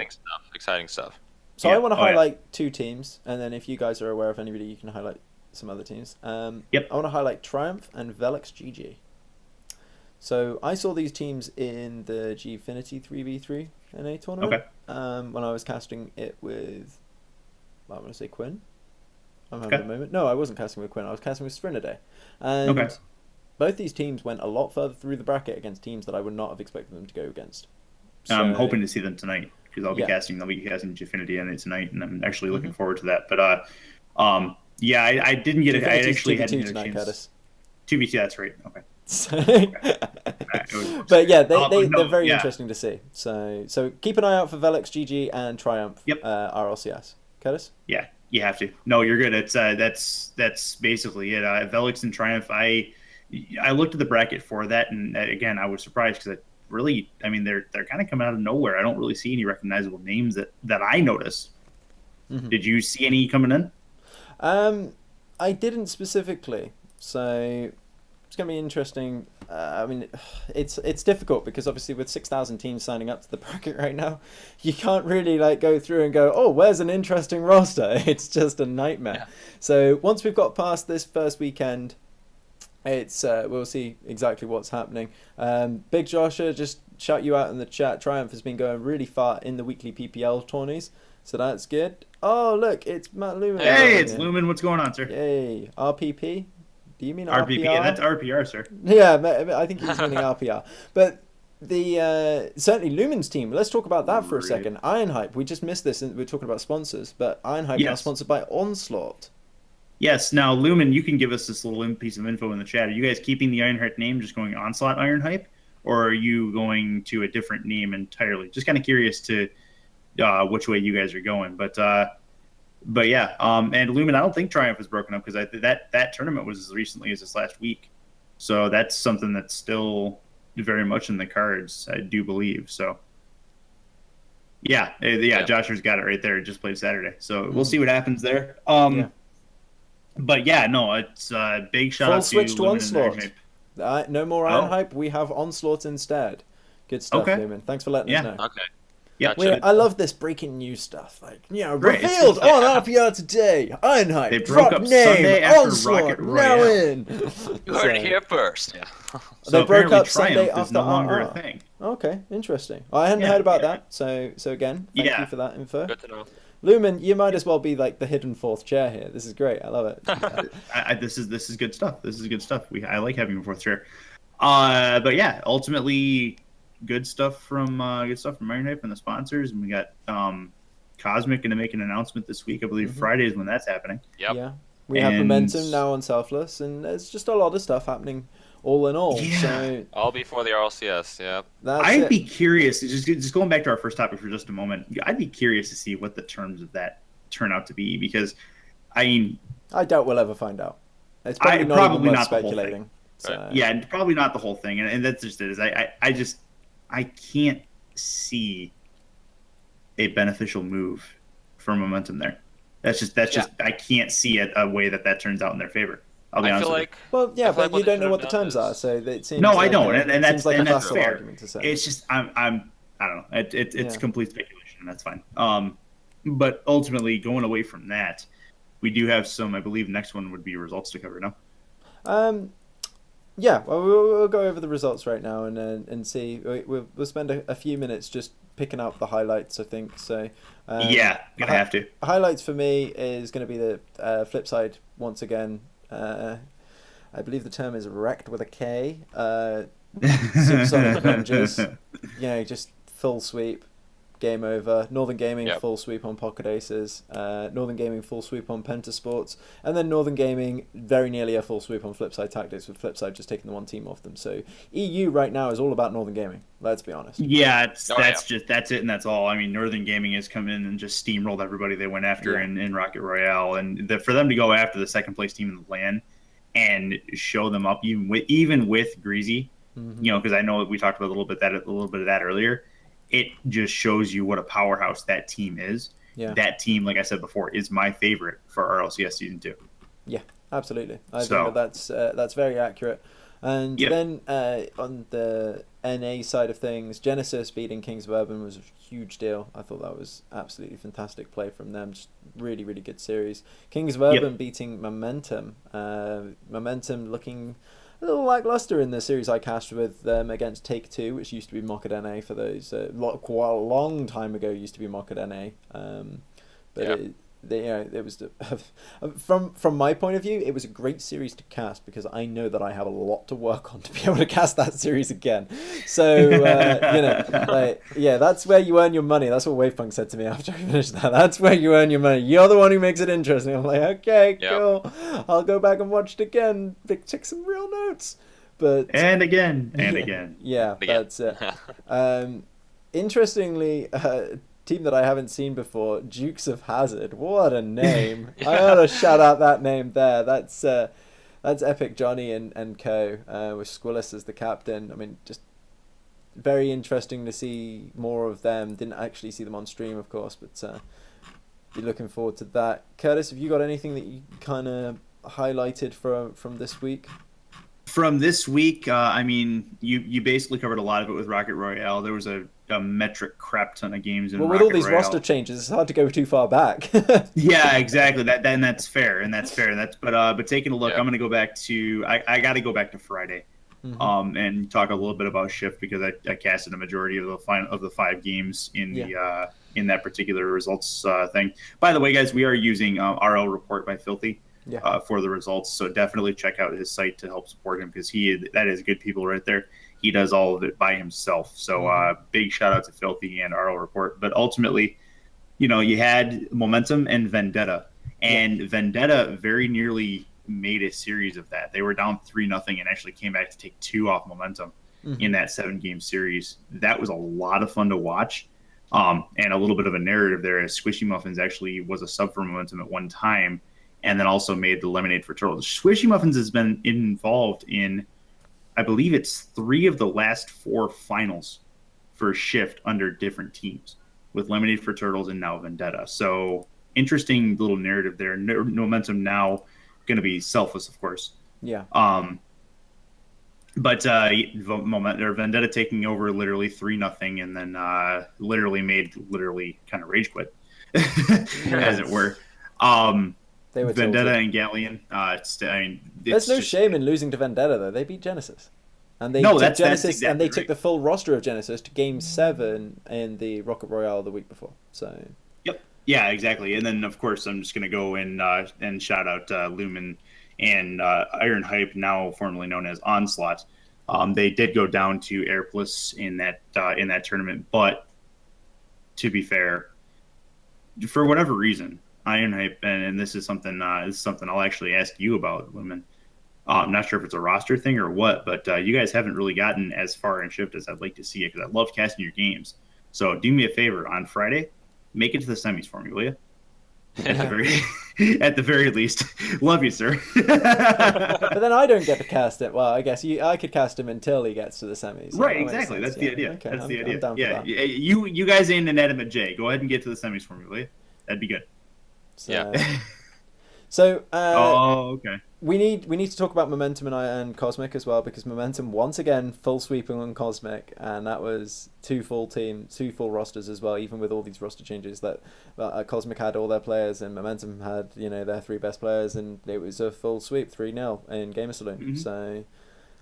Exciting stuff. I want to Oh, yeah. highlight 2 teams, and then if you guys are aware of anybody, you can highlight some other teams. Yep. I want to highlight Triumph and Velox GG. So I saw these teams in the Gfinity 3v3 NA tournament. Okay. When I was casting it with, I want to say Quinn. I'm having Okay. a moment. No, I wasn't casting with Quinn. I was casting with Strinaday. And Okay. both these teams went a lot further through the bracket against teams that I would not have expected them to go against. I'm So- hoping to see them tonight because I'll be Yeah. casting Gfinity on it tonight, and I'm actually looking forward to that. But I didn't get it. I Gfinity's actually hadn't 2v2 had a tonight, chance. Curtis. 2v2, that's right. Okay. But yeah, No, they're very yeah. interesting to see. So keep an eye out for Velox GG and Triumph Yep. RLCS. Curtis? Yeah, you have to. No, you're good. It's that's basically it. Velox and Triumph. I looked at the bracket for that, and again, I was surprised because they're kind of coming out of nowhere. I don't really see any recognizable names that I notice. Mm-hmm. Did you see any coming in? I didn't specifically, so it's going to be interesting. It's difficult because obviously with 6,000 teams signing up to the bracket right now, you can't really go through and go, oh, where's an interesting roster? It's just a nightmare. Yeah. So once we've got past this first weekend, it's we'll see exactly what's happening. Big Joshua, just shout you out in the chat. Triumph has been going really far in the weekly PPL tourneys, so that's good. Oh look, it's Matt Lumen. Hey, it's Lumen. What's going on, sir? Yay, RPP. Do you mean RPP. RPR? That's RPR, sir. Yeah, I think he's winning RPR. But the certainly Lumen's team. Let's talk about that for a second. Ironhype. We just missed this, and we're talking about sponsors. But Ironhype now Yes. sponsored by Onslaught. Yes. Now, Lumen, you can give us this little piece of info in the chat. Are you guys keeping the Ironhype name, just going Onslaught Ironhype, or are you going to a different name entirely? Just kind of curious to which way you guys are going. But yeah, and Lumen, I don't think Triumph was broken up because that tournament was as recently as this last week. So that's something that's still very much in the cards, I do believe. So yeah, Joshua's got it right there. It just played Saturday, so we'll see what happens there. Yeah. But yeah, no, it's a big shout Full out switch to Lumen and Onslaught. Ironhype. No more Ironhype. We have Onslaught instead. Good stuff, Okay. Lumen. Thanks for letting us know. Okay. Yeah, Gotcha. I love this breaking news stuff. Like, Right, it's revealed good on RPR today. Ironhype, They broke drop up name, Sunday after Onslaught, Rocket now Royale. in. You heard it here first. Yeah. So They broke apparently up Sunday Triumph is after no longer RR. a thing. Okay, interesting. I hadn't Yeah, heard about yeah. that, so again, thank you for that info. Good to know. Lumen, you might as well be like the hidden fourth chair here. This is great. I love it. This is good stuff. This is good stuff. I like having a fourth chair. But yeah, ultimately good stuff from Ironhype and the sponsors, and we got Cosmic going to make an announcement this week. I believe Friday is when that's happening. Yep. Yeah, we have momentum now on Selfless, and there's just a lot of stuff happening all in all. Yeah. So All before the RLCS. Yep. I'd be curious, just going back to our first topic for just a moment, I'd be curious to see what the terms of that turn out to be, because I mean, I doubt we'll ever find out. It's probably not even worth speculating. So. Yeah, and probably not the whole thing, and that's just it. Is I can't see a beneficial move for momentum there. That's just I can't see a way that turns out in their favor. I'll be honest with you. Well, yeah, but like you don't know what the terms are, so it seems. No, like I don't, and that's like that's fair. Argument to say. It's just I don't know. It's complete speculation, and that's fine. But ultimately, going away from that, we do have some. I believe next one would be results to cover. No. Yeah, well, we'll go over the results right now and see. We'll spend a few minutes just picking out the highlights, I think. So yeah, gonna have to. Highlights for me is going to be the flip side once again. I believe the term is wrecked with a K. Supersonic Avengers. Just full sweep, game over. Northern Gaming full sweep on Pocket Aces. Northern Gaming full sweep on Pentasports, and then Northern Gaming very nearly a full sweep on Flipside Tactics, with Flipside just taking the one team off them. So EU right now is all about Northern Gaming. Let's be honest. Yeah, that's it, and that's all. I mean, Northern Gaming has come in and just steamrolled everybody they went after in Rocket Royale, and for them to go after the second place team in the LAN and show them up even with Greazy, because I know we talked about a little bit of that earlier. It just shows you what a powerhouse that team is. Yeah. That team, like I said before, is my favorite for RLCS Season 2. Yeah, absolutely. I think that's very accurate. And then on the NA side of things, Genesis beating Kings of Urban was a huge deal. I thought that was absolutely fantastic play from them. Just really, really good series. Kings of Urban beating Momentum. Momentum looking a little lackluster in the series I cast with them against Take-Two, which used to be Mock at NA for those. Quite a long time ago used to be Mock at NA. It was from my point of view, it was a great series to cast because I know that I have a lot to work on to be able to cast that series again. So that's where you earn your money. That's what Wavepunk said to me after I finished that. That's where you earn your money. You're the one who makes it interesting. I'm like, okay, cool. I'll go back and watch it again. Take some real notes. And again. Yeah, that's it. Interestingly. Team that I haven't seen before, Dukes of Hazzard. What a name! I gotta shout out that name there. That's Epic Johnny and co. With Squillis as the captain. I mean, just very interesting to see more of them. Didn't actually see them on stream, of course, but be looking forward to that. Curtis, have you got anything that you kind of highlighted from this week? From this week, I mean, you basically covered a lot of it with Rocket Royale. There was a metric crap ton of games in Rocket Royale. With all these roster changes, it's hard to go too far back. Yeah, exactly. That's fair. But taking a look, I'm going to go back to I got to go back to Friday, and talk a little bit about Shift because I casted a majority of the 5 games in in that particular results thing. By the way, guys, we are using RL Report by Filthy. For the results, so definitely check out his site to help support him because that is good people right there. He does all of it by himself. So big shout out to Filthy and RL Report. But ultimately, you had Momentum and Vendetta, and Vendetta very nearly made a series of that. They were down 3-0 and actually came back to take 2 off Momentum in that 7-game series. That was a lot of fun to watch. And a little bit of a narrative there, as Squishy Muffins actually was a sub for Momentum at one time, and then also made the Lemonade for Turtles. Squishy Muffins has been involved in I believe it's 3 of the last 4 finals for Shift under different teams, with Lemonade for Turtles and now Vendetta. So interesting little narrative there. Momentum now going to be Selfless, of course. Yeah. But Vendetta taking over literally 3-0, and then literally kind of rage quit, as it were. They were Vendetta tilted. and Galleon. There's no shame in losing to Vendetta though. They beat Genesis, and they No, took that's Genesis, exactly and they right. took the full roster of Genesis to Game 7 in the Rocket Royale the week before. So. Yep. Yeah, exactly. And then of course I'm just gonna go and shout out Lumen and Ironhype, now formerly known as Onslaught. They did go down to airpless in that tournament, but to be fair, for whatever reason, Ironhype, and this is something I'll actually ask you about, Lumen. I'm not sure if it's a roster thing or what, but you guys haven't really gotten as far in Shift as I'd like to see it, because I love casting your games. So do me a favor on Friday, make it to the semis for me, will you? At the very least, love you, sir. But then I don't get to cast it. Well, I guess I could cast him until he gets to the semis. So Right, that makes exactly. sense. That's the idea. Okay, That's the I'm idea. down for that. You guys ain't an Adam and Jay. Go ahead and get to the semis for me, will you? That'd be good. So, Yeah. So Okay. we need to talk about Momentum and Cosmic as well, because Momentum once again full sweeping on Cosmic, and that was 2 full rosters as well, even with all these roster changes that Cosmic had all their players and Momentum had their 3 best players, and it was a full sweep 3-0 in Gamer Saloon. Mm-hmm. So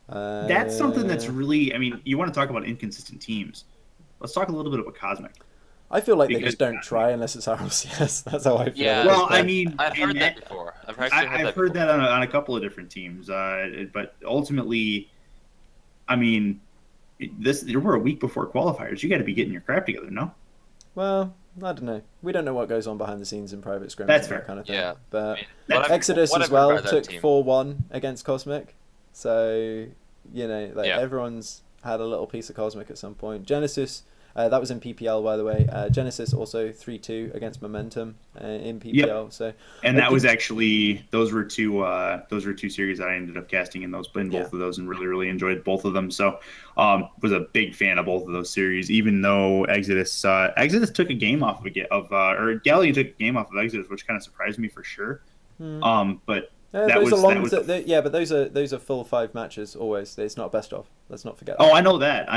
that's something that's really, you want to talk about inconsistent teams. Let's talk a little bit about Cosmic. I feel like they just don't try unless it's RLCS. That's how I feel. Yeah. Well, I've heard that before. I've heard that on a couple of different teams. But ultimately, we're a week before qualifiers. You got to be getting your crap together, no? Well, I don't know. We don't know what goes on behind the scenes in private scrims. That's and that fair. kind of thing. Yeah. But What Exodus I've as heard well about that took team. 4-1 against Cosmic. So, Yeah. everyone's had a little piece of Cosmic at some point. Genesis, that was in PPL, by the way. Genesis also 3-2 against Momentum in PPL. Yep. So, And that was actually those were two series that I ended up casting in both of those, and really, really enjoyed both of them. So was a big fan of both of those series, even though Exodus took a game off or Galleon took a game off of Exodus, which kind of surprised me for sure. But those are full 5 matches always. It's not a best of. Let's not forget. Oh, I know that.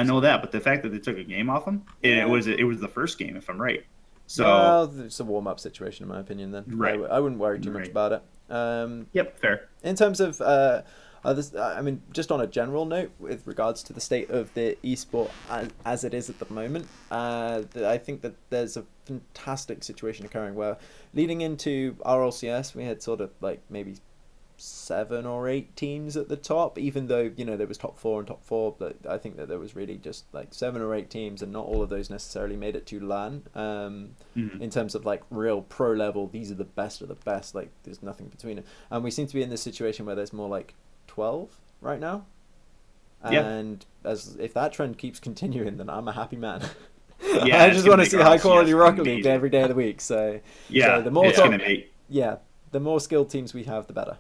But the fact that they took a game off them, it was the first game, if I'm right. So well, it's a warm-up situation, in my opinion. Then right. I wouldn't worry too much about it. Yep, fair. In terms of others, just on a general note, with regards to the state of the esport as it is at the moment, I think that there's a fantastic situation occurring where, leading into RLCS, we had sort of like maybe 7 or 8 teams at the top, even though there was top 4 and top 4, but I think that there was really just like 7 or 8 teams, and not all of those necessarily made it to LAN. In terms of like real pro level, these are the best of the best, like there's nothing between it, and we seem to be in this situation where there's more like 12 right now, and if that trend keeps continuing, then I'm a happy man. Yeah, I just want to see high quality Rocket League every day of the week. So the more skilled teams we have, the better.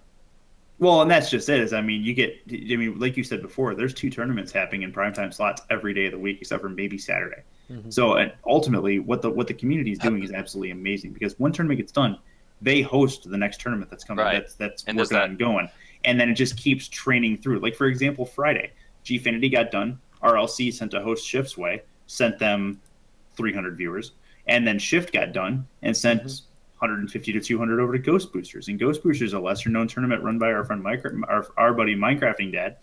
Well, and that's just it. Like you said before, there's 2 tournaments happening in primetime slots every day of the week, except for maybe Saturday. Mm-hmm. So, and ultimately, what the community is doing is absolutely amazing, because when tournament gets done, they host the next tournament that's coming. Right. That's working on going, and then it just keeps training through. Like, for example, Friday, Gfinity got done. RLC sent a host Shift's way, sent them 300 viewers, and then Shift got done and sent 150 to 200 over to Ghost Boosters. And Ghost Boosters is a lesser known tournament run by our friend our buddy Minecrafting Dad,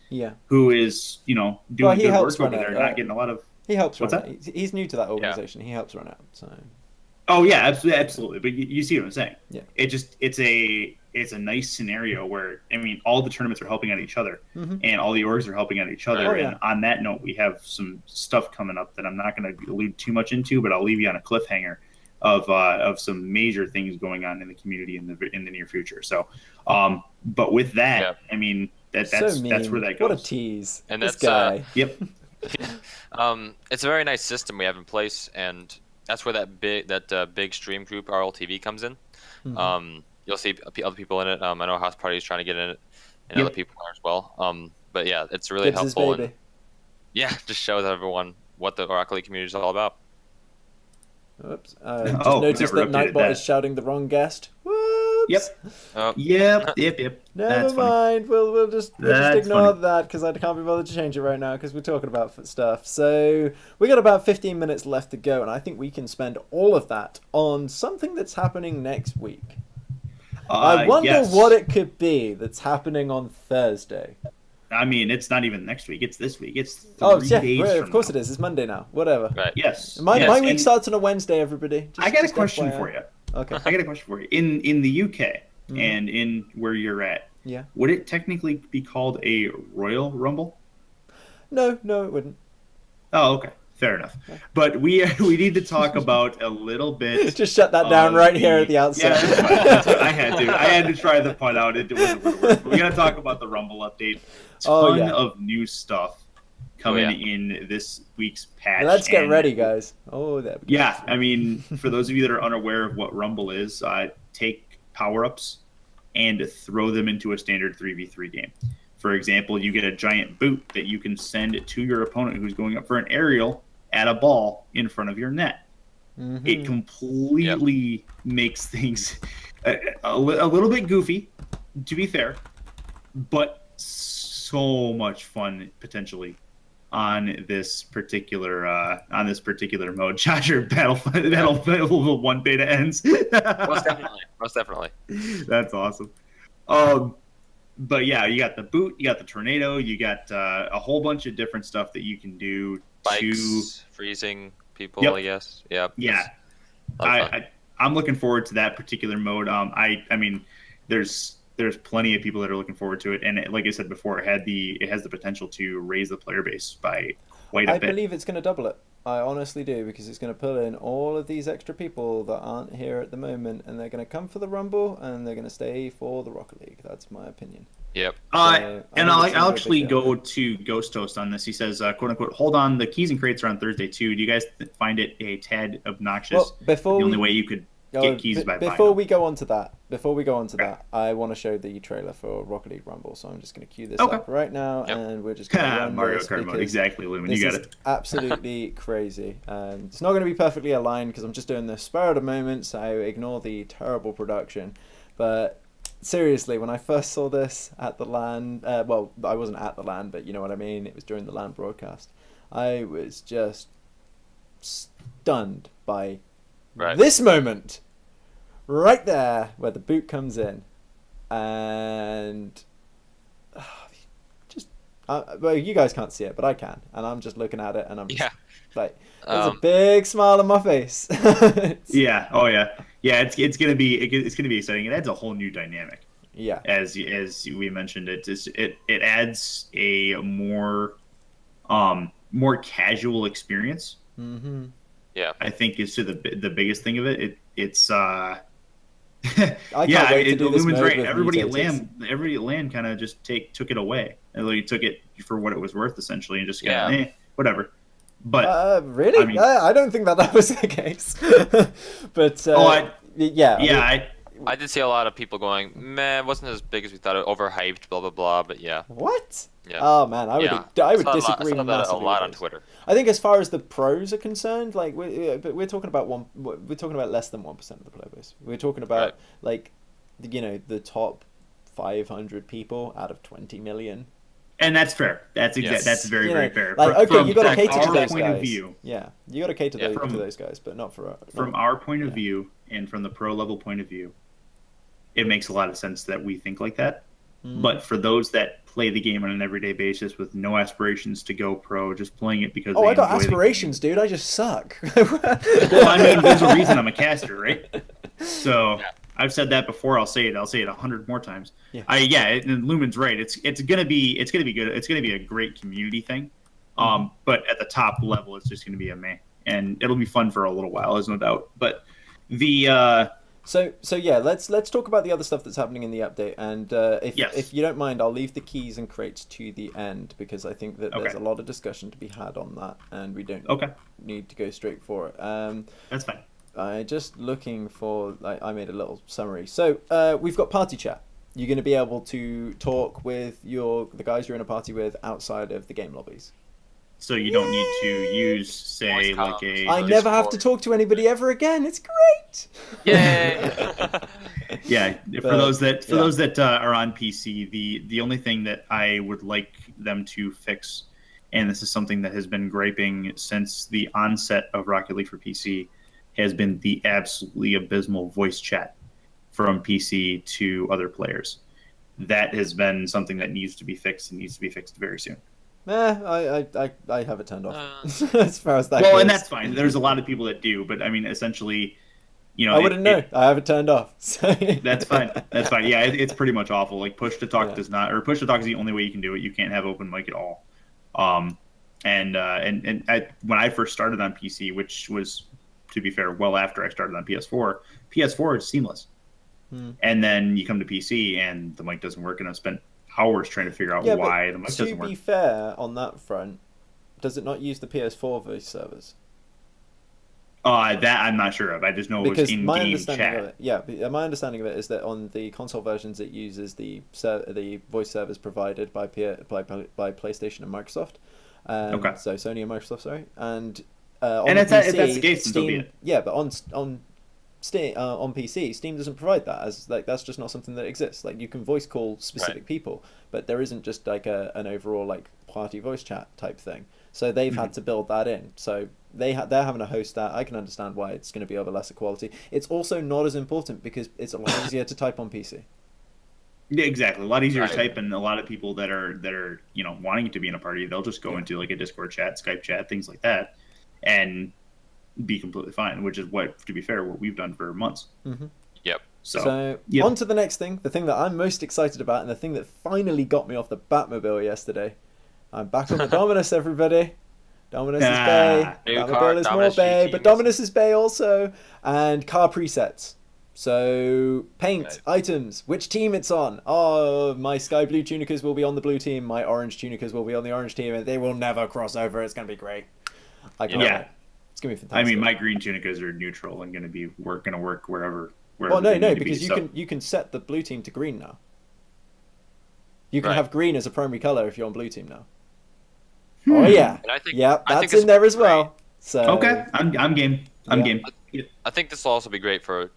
who is doing good work over there, not getting a lot of. He helps run it. He's new to that organization. He helps run it. So. Oh yeah, absolutely. But you see what I'm saying? Yeah. It's a nice scenario where all the tournaments are helping out each other, and all the orgs are helping out each other. And on that note, we have some stuff coming up that I'm not going to allude too much into, but I'll leave you on a cliffhanger of some major things going on in the community in the near future. So, but with that, that's where that goes. What a tease! And this that's guy. Yep. It's a very nice system we have in place, and that's where that big stream group RLTV comes in. You'll see other people in it. I know House Party is trying to get in it, and other people are as well. But yeah, it's really Gibbs' helpful. baby. And yeah, just shows everyone what the Rocket League community is all about. Oops. Just Oh, noticed never that updated Nightbot that. is shouting the wrong guest. Whoops. Yep. Oh, Yep. Never That's funny. mind. We'll just That's ignore funny. that because I can't be bothered to change it right now because we're talking about stuff. So we got about 15 minutes left to go, and I think we can spend all of that on something that's happening next week. I wonder Yes. what it could be that's happening on Thursday. I mean, it's not even next week. It's this week. It's 3 Oh yeah, days well, from of course now. it is. It's Monday now. Whatever. right. Yes. My yes. week And starts on a Wednesday. Everybody. I got a just question FYI. for you. Okay. I got a question for you. In the UK Mhm. and in where you're at, Yeah. would it technically be called a Royal Rumble? No, it wouldn't. Oh, okay. Fair enough. But we need to talk about a little bit. Just shut that down right here at the outset. Yeah, that's fine. That's what I had to. I had to try the point out. It wasn't going to work. We got to talk about the Rumble update. Ton of new stuff coming in this week's patch. Let's get and ready, guys. Oh, that. Yeah, I mean, for those of you that are unaware of what Rumble is, take power-ups and throw them into a standard 3v3 game. For example, you get a giant boot that you can send to your opponent who's going up for an aerial at a ball in front of your net. Mm-hmm. It completely makes things a little bit goofy, to be fair, but so much fun potentially on this particular mode. Josh, your battle 1 beta ends. Most definitely. That's awesome. But yeah, you got the boot, you got the tornado, you got a whole bunch of different stuff that you can do. Bikes, freezing people, Yep. I guess. Yep. Yeah, I'm looking forward to that particular mode. I mean, there's plenty of people that are looking forward to it, and like I said before, it has the potential to raise the player base by quite a bit. I believe it's going to double it. I honestly do, because it's going to pull in all of these extra people that aren't here at the moment, and they're going to come for the Rumble, and they're going to stay for the Rocket League. That's my opinion. Yep. And I'll actually go to Ghost Toast on this. He says, "quote unquote, hold on, the keys and crates are on Thursday too. Do you guys find it a tad obnoxious? Well, before the only way you could get keys by buying before them?" we go on to that, I want to show the trailer for Rocket League Rumble. So I'm just going to cue this up right now, and we're just going to run Mario this Kart mode. because Exactly, Lumen. this You got is it. absolutely crazy. It's not going to be perfectly aligned because I'm just doing the spur of the moment, so ignore the terrible production. But seriously, when I first saw this at the LAN, well, I wasn't at the LAN, but you know what I mean. It was during the LAN broadcast. I was just stunned by this moment. Right there, where the boot comes in, and well, you guys can't see it, but I can, and I'm just looking at it, and I'm just like, there's a big smile on my face. Yeah. Oh yeah. Yeah. It's gonna be exciting. It adds a whole new dynamic. Yeah. As we mentioned, it adds a more casual experience. Mm-hmm. Yeah. I think is to the biggest thing of it. It's I can't wait to do this Lumen's mode right. with Everybody at mutators. LAN kind of just took it away, and like took it for what it was worth essentially, and just whatever. But really, I mean, I don't think that was the case. But I did see a lot of people going, man, it wasn't as big as we thought. It overhyped, blah blah blah. But yeah. What? Yeah. Oh man, I would disagree massively. That a lot on Twitter. I think as far as the pros are concerned, like we're talking about less than 1% of the player base. We're talking about like, you know, the top 500 people out of 20 million. And that's fair. That's that's very very fair. Like, okay, you got to cater to those point guys. Of view. Yeah, you got to cater to those guys, but not for from our point of view and from the pro level point of view. It makes a lot of sense that we think like that. But for those that play the game on an everyday basis with no aspirations to go pro, just playing it because I got aspirations, dude. I just suck. Well, I mean, there's a reason I'm a caster, right? So I've said that before. I'll say it 100 more times. Yeah. And Lumen's right. It's gonna be good. It's gonna be a great community thing. But at the top level, it's just gonna be a meh, and it'll be fun for a little while. There's no doubt. But the So yeah, let's talk about the other stuff that's happening in the update, and if you don't mind, I'll leave the keys and crates to the end because I think that there's a lot of discussion to be had on that, and we don't need to go straight for it. That's fine. I just looking for I made a little summary. So we've got party chat. you're going to be able to talk with the guys you're in a party with outside of the game lobbies. So you don't need to use, say, Voice like a. I never have to talk to anybody ever again. It's great. Yay! Yeah, for those that are on PC, the only thing that I would like them to fix, and this is something that has been griping since the onset of Rocket League for PC, has been the absolutely abysmal voice chat from PC to other players. That has been something that needs to be fixed and needs to be fixed very soon. I have it turned off as far as that Well, goes. and that's fine. There's a lot of people that do, but I mean, essentially, I wouldn't know. I have it turned off. So. That's fine. That's fine. Yeah, it's pretty much awful. Like push to talk does not, or push to talk is the only way you can do it. You can't have open mic at all. When I first started on PC, which was, to be fair, well after I started on PS4 is seamless. And then you come to PC and the mic doesn't work, and I've spent hours trying to figure out why the mic doesn't work. To be fair, on that front, does it not use the PS4 voice servers? That I'm not sure of. I just know it was in-game chat. My understanding of it is that on the console versions it uses the voice servers provided by PlayStation and Microsoft. Okay. So Sony and Microsoft, sorry. And if that's the case, then so be it. Yeah, but on Steam, on PC, Steam doesn't provide that, as that's just not something that exists. Like, you can voice call specific people, but there isn't just like an overall like party voice chat type thing. So they've had to build that in. So they're having to host that. I can understand why it's going to be of a lesser quality. It's also not as important because it's a lot easier to type on PC. Yeah, exactly. A lot easier to type, and a lot of people that are wanting to be in a party, they'll just go into like a Discord chat, Skype chat, things like that, and be completely fine. Which is what we've done for months. Mm-hmm. Yep. So on to the next thing, the thing that I'm most excited about, and the thing that finally got me off the Batmobile yesterday. I'm back on the Dominus, everybody. Dominus is Bay. Batmobile is more Bay, but Dominus is Bay also. And car presets. So, paint, items, which team it's on. Oh, my sky blue tunicas will be on the blue team. My orange tunicas will be on the orange team. And they will never cross over. It's going to be great. I can't wait. It's going to be fantastic. I mean, my green tunicas are neutral and going to work wherever. Well, no, because you can set the blue team to green now. You can have green as a primary color if you're on blue team now. Oh yeah, that's in there as well. So okay, I'm game. I'm game. I think this will also be great for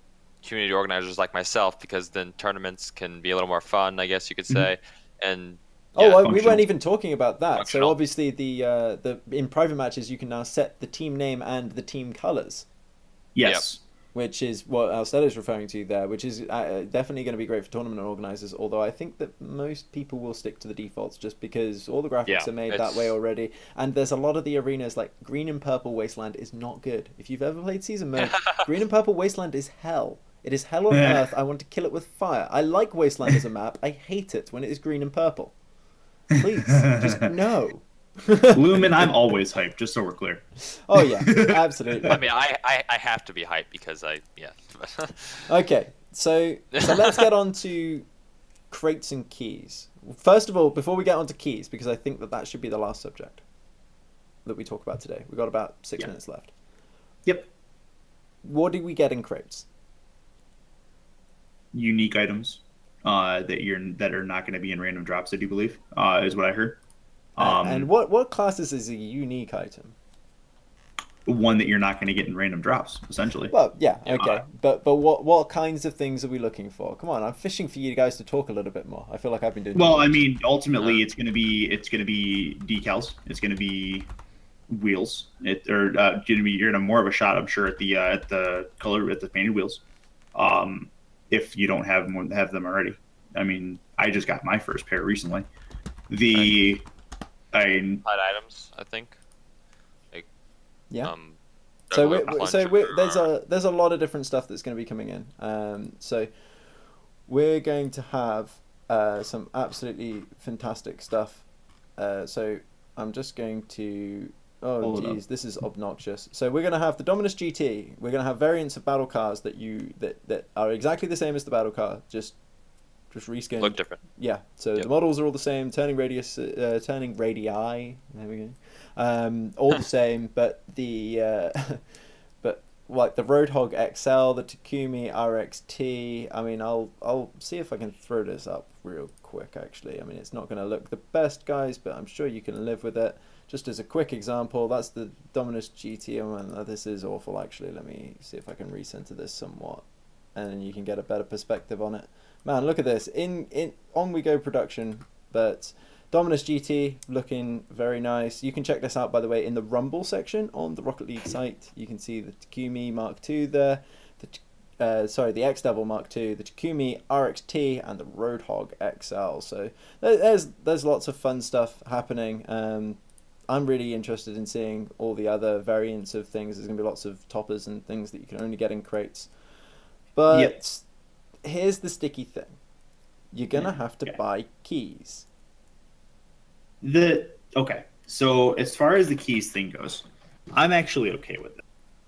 community organizers like myself, because then tournaments can be a little more fun, I guess you could say. And we weren't even talking about that. Functional. So obviously the in private matches you can now set the team name and the team colors. Yes. Which is what Alstedo is referring to there, which is definitely going to be great for tournament organizers, although I think that most people will stick to the defaults just because all the graphics are made that way already, and there's a lot of the arenas, like Green and Purple Wasteland is not good. If you've ever played Season Mode, Green and Purple Wasteland is hell. It is hell on earth. I want to kill it with fire. I like Wasteland as a map. I hate it when it is green and purple. Please, just no. Lumen, I'm always hyped, just so we're clear. Oh yeah, absolutely. I mean, I have to be hyped because Okay, so let's get on to crates and keys. First of all, before we get on to keys, because I think that should be the last subject that we talk about today. We've got about 6 minutes left. Yep. What do we get in crates? Unique items that are not going to be in random drops, I do believe, is what I heard. And what classes is a unique item? One that you're not going to get in random drops, essentially. Well, yeah, okay. But what kinds of things are we looking for? Come on, I'm fishing for you guys to talk a little bit more. I feel like I've been doing. Well, I mean, ultimately, it's going to be decals. It's going to be wheels. You're going to more of a shot, I'm sure, at the painted wheels. If you don't have them already. I mean, I just got my first pair recently. items, I think. Yeah. There's a lot of different stuff that's going to be coming in. So we're going to have some absolutely fantastic stuff. So I'm just going to. Oh geez, this is obnoxious. So we're going to have the Dominus GT. We're going to have variants of battle cars that are exactly the same as the battle car, just reskinned. Look different. Yeah. So the models are all the same. Turning radii. There we go. All the same, but like the Roadhog XL, the Takumi RXT. I mean, I'll see if I can throw this up real quick. Actually, I mean, it's not going to look the best, guys, but I'm sure you can live with it. Just as a quick example, that's the Dominus GT. Oh, this is awful. Actually, let me see if I can recenter this somewhat, and you can get a better perspective on it. Man, look at this. In on we go production, but Dominus GT looking very nice. You can check this out, by the way, in the Rumble section on the Rocket League site. You can see the Takumi Mark II there, the X-Devil Mark II, the Takumi RXT, and the Roadhog XL. So there's lots of fun stuff happening. I'm really interested in seeing all the other variants of things. There's going to be lots of toppers and things that you can only get in crates. But here's the sticky thing. You're going to have to buy keys. So as far as the keys thing goes, I'm actually okay with it.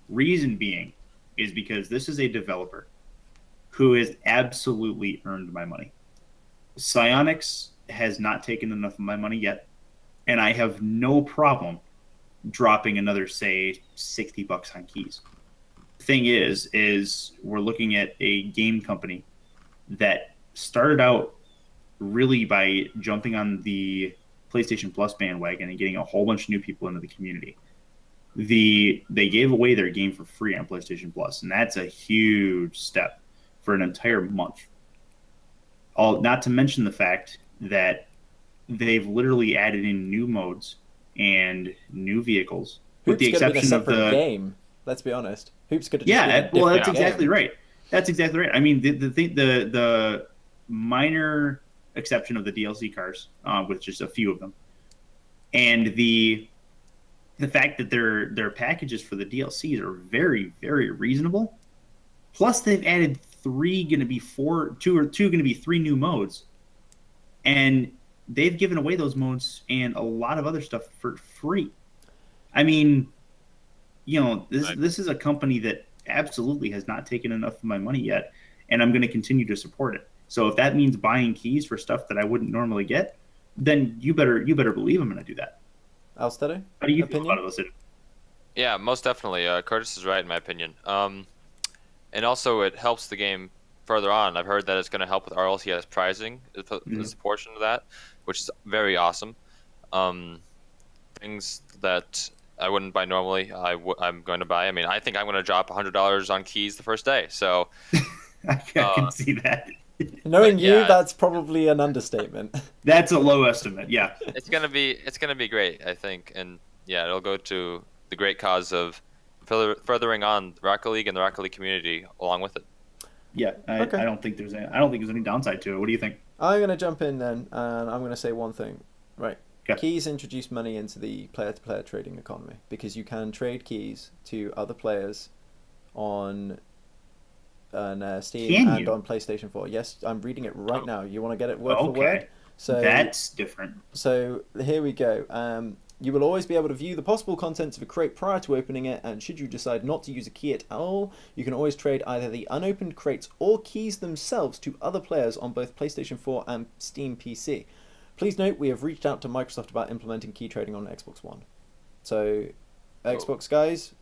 Reason being is because this is a developer who has absolutely earned my money. Psyonix has not taken enough of my money yet, and I have no problem dropping another, say, $60 on keys. The thing is we're looking at a game company that started out really by jumping on the PlayStation Plus bandwagon and getting a whole bunch of new people into the community. They gave away their game for free on PlayStation Plus, and that's a huge step for an entire month. Not to mention the fact that they've literally added in new modes and new vehicles, with the exception of the game. Let's be honest. Hoops could have that's exactly right. That's exactly right. I mean, the minor exception of the DLC cars, with just a few of them, and the fact that their packages for the DLCs are very, very reasonable. Plus, they've added two going to be three new modes, and they've given away those modes and a lot of other stuff for free. I mean, this is a company that absolutely has not taken enough of my money yet, and I'm going to continue to support it. So if that means buying keys for stuff that I wouldn't normally get, then you better believe I'm going to do that. Alstedo? How do you feel about it? Yeah, most definitely. Curtis is right in my opinion. And also it helps the game further on. I've heard that it's going to help with RLCS pricing, is a portion of that, which is very awesome. Things that I wouldn't buy normally, I'm going to buy. I mean, I think I'm going to drop $100 on keys the first day. So I can see that. Knowing you, that's probably an understatement. That's a low estimate. Yeah, it's gonna be great, I think, and yeah, it'll go to the great cause of furthering on Rocket League and the Rocket League community along with it. Yeah, I don't think there's any downside to it. What do you think? I'm gonna jump in then, and I'm gonna say one thing. Right, okay. Keys introduce money into the player-to-player trading economy because you can trade keys to other players on Steam and on PlayStation 4. Yes, I'm reading it right now. You want to get it word for word? So that's different. So here we go. You will always be able to view the possible contents of a crate prior to opening it, and should you decide not to use a key at all, you can always trade either the unopened crates or keys themselves to other players on both PlayStation 4 and Steam PC. Please note we have reached out to Microsoft about implementing key trading on Xbox One. So, Xbox guys,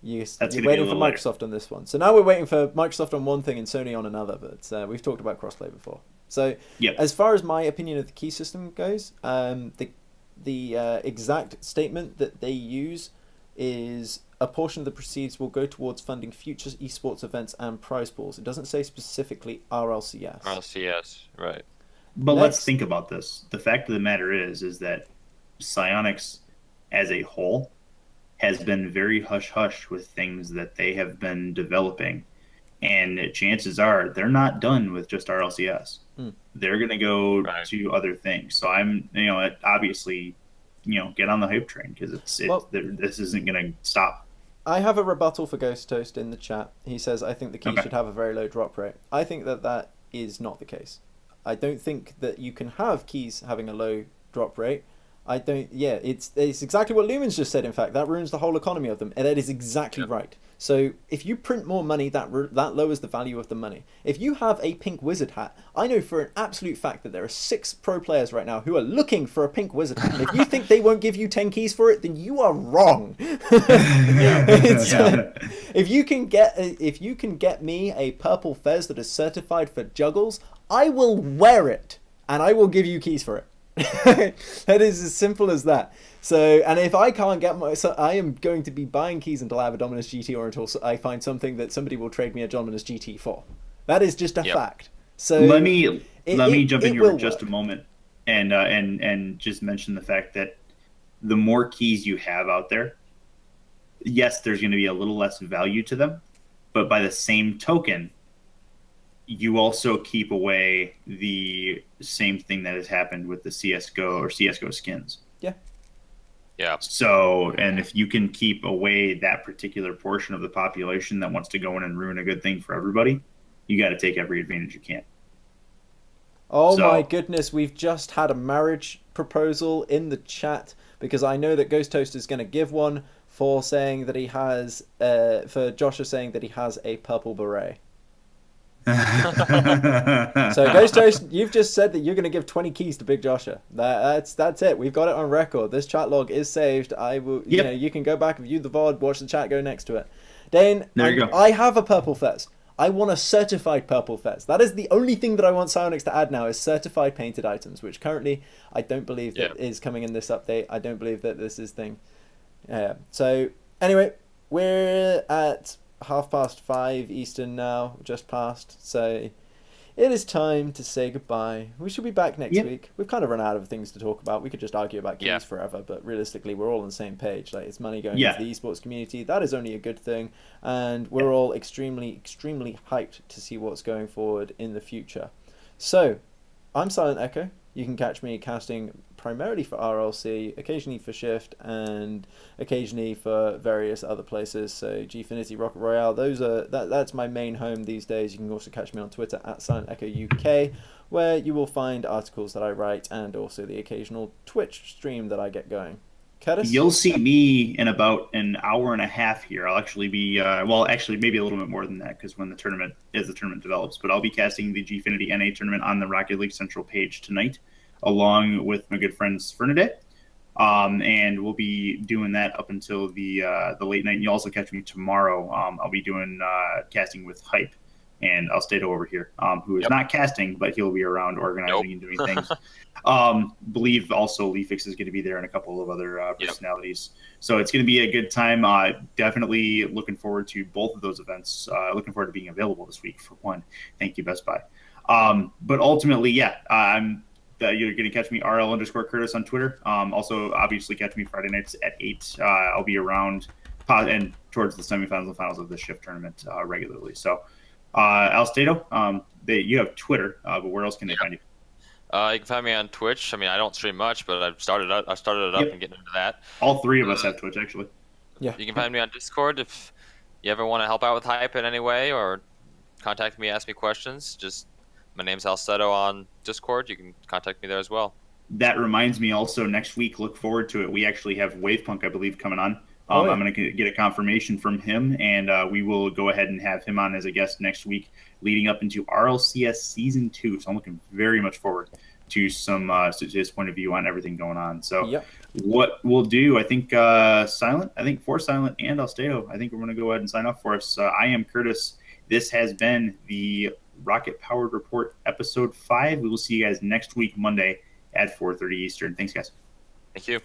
you're waiting for Microsoft on this one. So now we're waiting for Microsoft on one thing and Sony on another, but we've talked about crossplay before. So as far as my opinion of the key system goes, the exact statement that they use is a portion of the proceeds will go towards funding future esports events and prize pools. It doesn't say specifically RLCS. RLCS, right. But let's think about this. The fact of the matter is that Psyonix as a whole has been very hush-hush with things that they have been developing. And chances are they're not done with just RLCS. They're going to go to other things. So I'm, obviously, get on the hype train because this isn't going to stop. I have a rebuttal for Ghost Toast in the chat. He says, I think the key should have a very low drop rate. I think that is not the case. I don't think that you can have keys having a low drop rate. I don't. Yeah, it's exactly what Lumen's just said. In fact, that ruins the whole economy of them, and that is exactly right. So if you print more money, that lowers the value of the money. If you have a pink wizard hat, I know for an absolute fact that there are 6 pro players right now who are looking for a pink wizard hat. And if you think they won't give you 10 keys for it, then you are wrong. If you can get me a purple fez that is certified for juggles, I will wear it, and I will give you keys for it. That is as simple as that. So, and if I can't get I am going to be buying keys until I have a Dominus GT or until I find something that somebody will trade me a Dominus GT for. That is just a fact. So let me jump in here for just a moment and just mention the fact that the more keys you have out there, yes, there's going to be a little less value to them, but by the same token, you also keep away the same thing that has happened with the CSGO or CSGO skins. Yeah. So, and if you can keep away that particular portion of the population that wants to go in and ruin a good thing for everybody, you got to take every advantage you can. Oh my goodness, we've just had a marriage proposal in the chat because I know that Ghost Toast is going to give one for saying that he has, for Joshua saying that he has a purple beret. So Ghost Toast, you've just said that you're going to give 20 keys to Big Joshua. That's it. We've got it on record. This chat log is saved. I will. You know, you can go back and view the VOD, watch the chat go next to it. Dane, there you go. I have a purple fez. I want a certified purple fez. That is the only thing that I want Psyonix to add now is certified painted items, which currently I don't believe that is coming in this update. I don't believe that this is thing. So anyway, we're at 5:30 Eastern now, just past. So it is time to say goodbye. We should be back next week. We've kind of run out of things to talk about. We could just argue about keys forever, but realistically, we're all on the same page. Like, it's money going into the esports community. That is only a good thing, and we're all extremely, extremely hyped to see what's going forward in the future. So, I'm Silent Echo. You can catch me casting primarily for RLC, occasionally for Shift, and occasionally for various other places. So Gfinity, Rocket Royale, that's my main home these days. You can also catch me on Twitter at Silent Echo UK, where you will find articles that I write and also the occasional Twitch stream that I get going. Curtis? You'll see me in about an hour and a half here. I'll actually be, actually maybe a little bit more than that, because when the tournament develops, but I'll be casting the Gfinity NA tournament on the Rocket League Central page tonight, along with my good friend Fernadette. And we'll be doing that up until the late night. And you'll also catch me tomorrow. I'll be doing casting with Hype and Alstedo over here, who is not casting, but he'll be around organizing and doing things. Believe also Leafix is going to be there and a couple of other personalities. So it's going to be a good time. Definitely looking forward to both of those events. Looking forward to being available this week for one. Thank you, Best Buy. But ultimately, you're going to catch me RL_Curtis on Twitter. Also, obviously, catch me Friday nights at 8. I'll be around and towards the semifinals and finals of the Shift tournament regularly. So, Alstedo, you have Twitter, but where else can they find you? You can find me on Twitch. I mean, I don't stream much, but I started it up and getting into that. All three of us have Twitch, actually. Yeah. You can find me on Discord if you ever want to help out with Hype in any way or contact me, ask me questions. My name's Alstedo on Discord. You can contact me there as well. That reminds me also, next week, look forward to it. We actually have Wavepunk, I believe, coming on. I'm going to get a confirmation from him, and we will go ahead and have him on as a guest next week, leading up into RLCS Season 2. So I'm looking very much forward to his point of view on everything going on. So what we'll do, I think, for Silent and Alstedo, I think we're going to go ahead and sign off for us. I am Curtis. This has been the Rocket Powered Report Episode 5. We will see you guys next week, Monday at 4:30 Eastern. Thanks, guys. Thank you.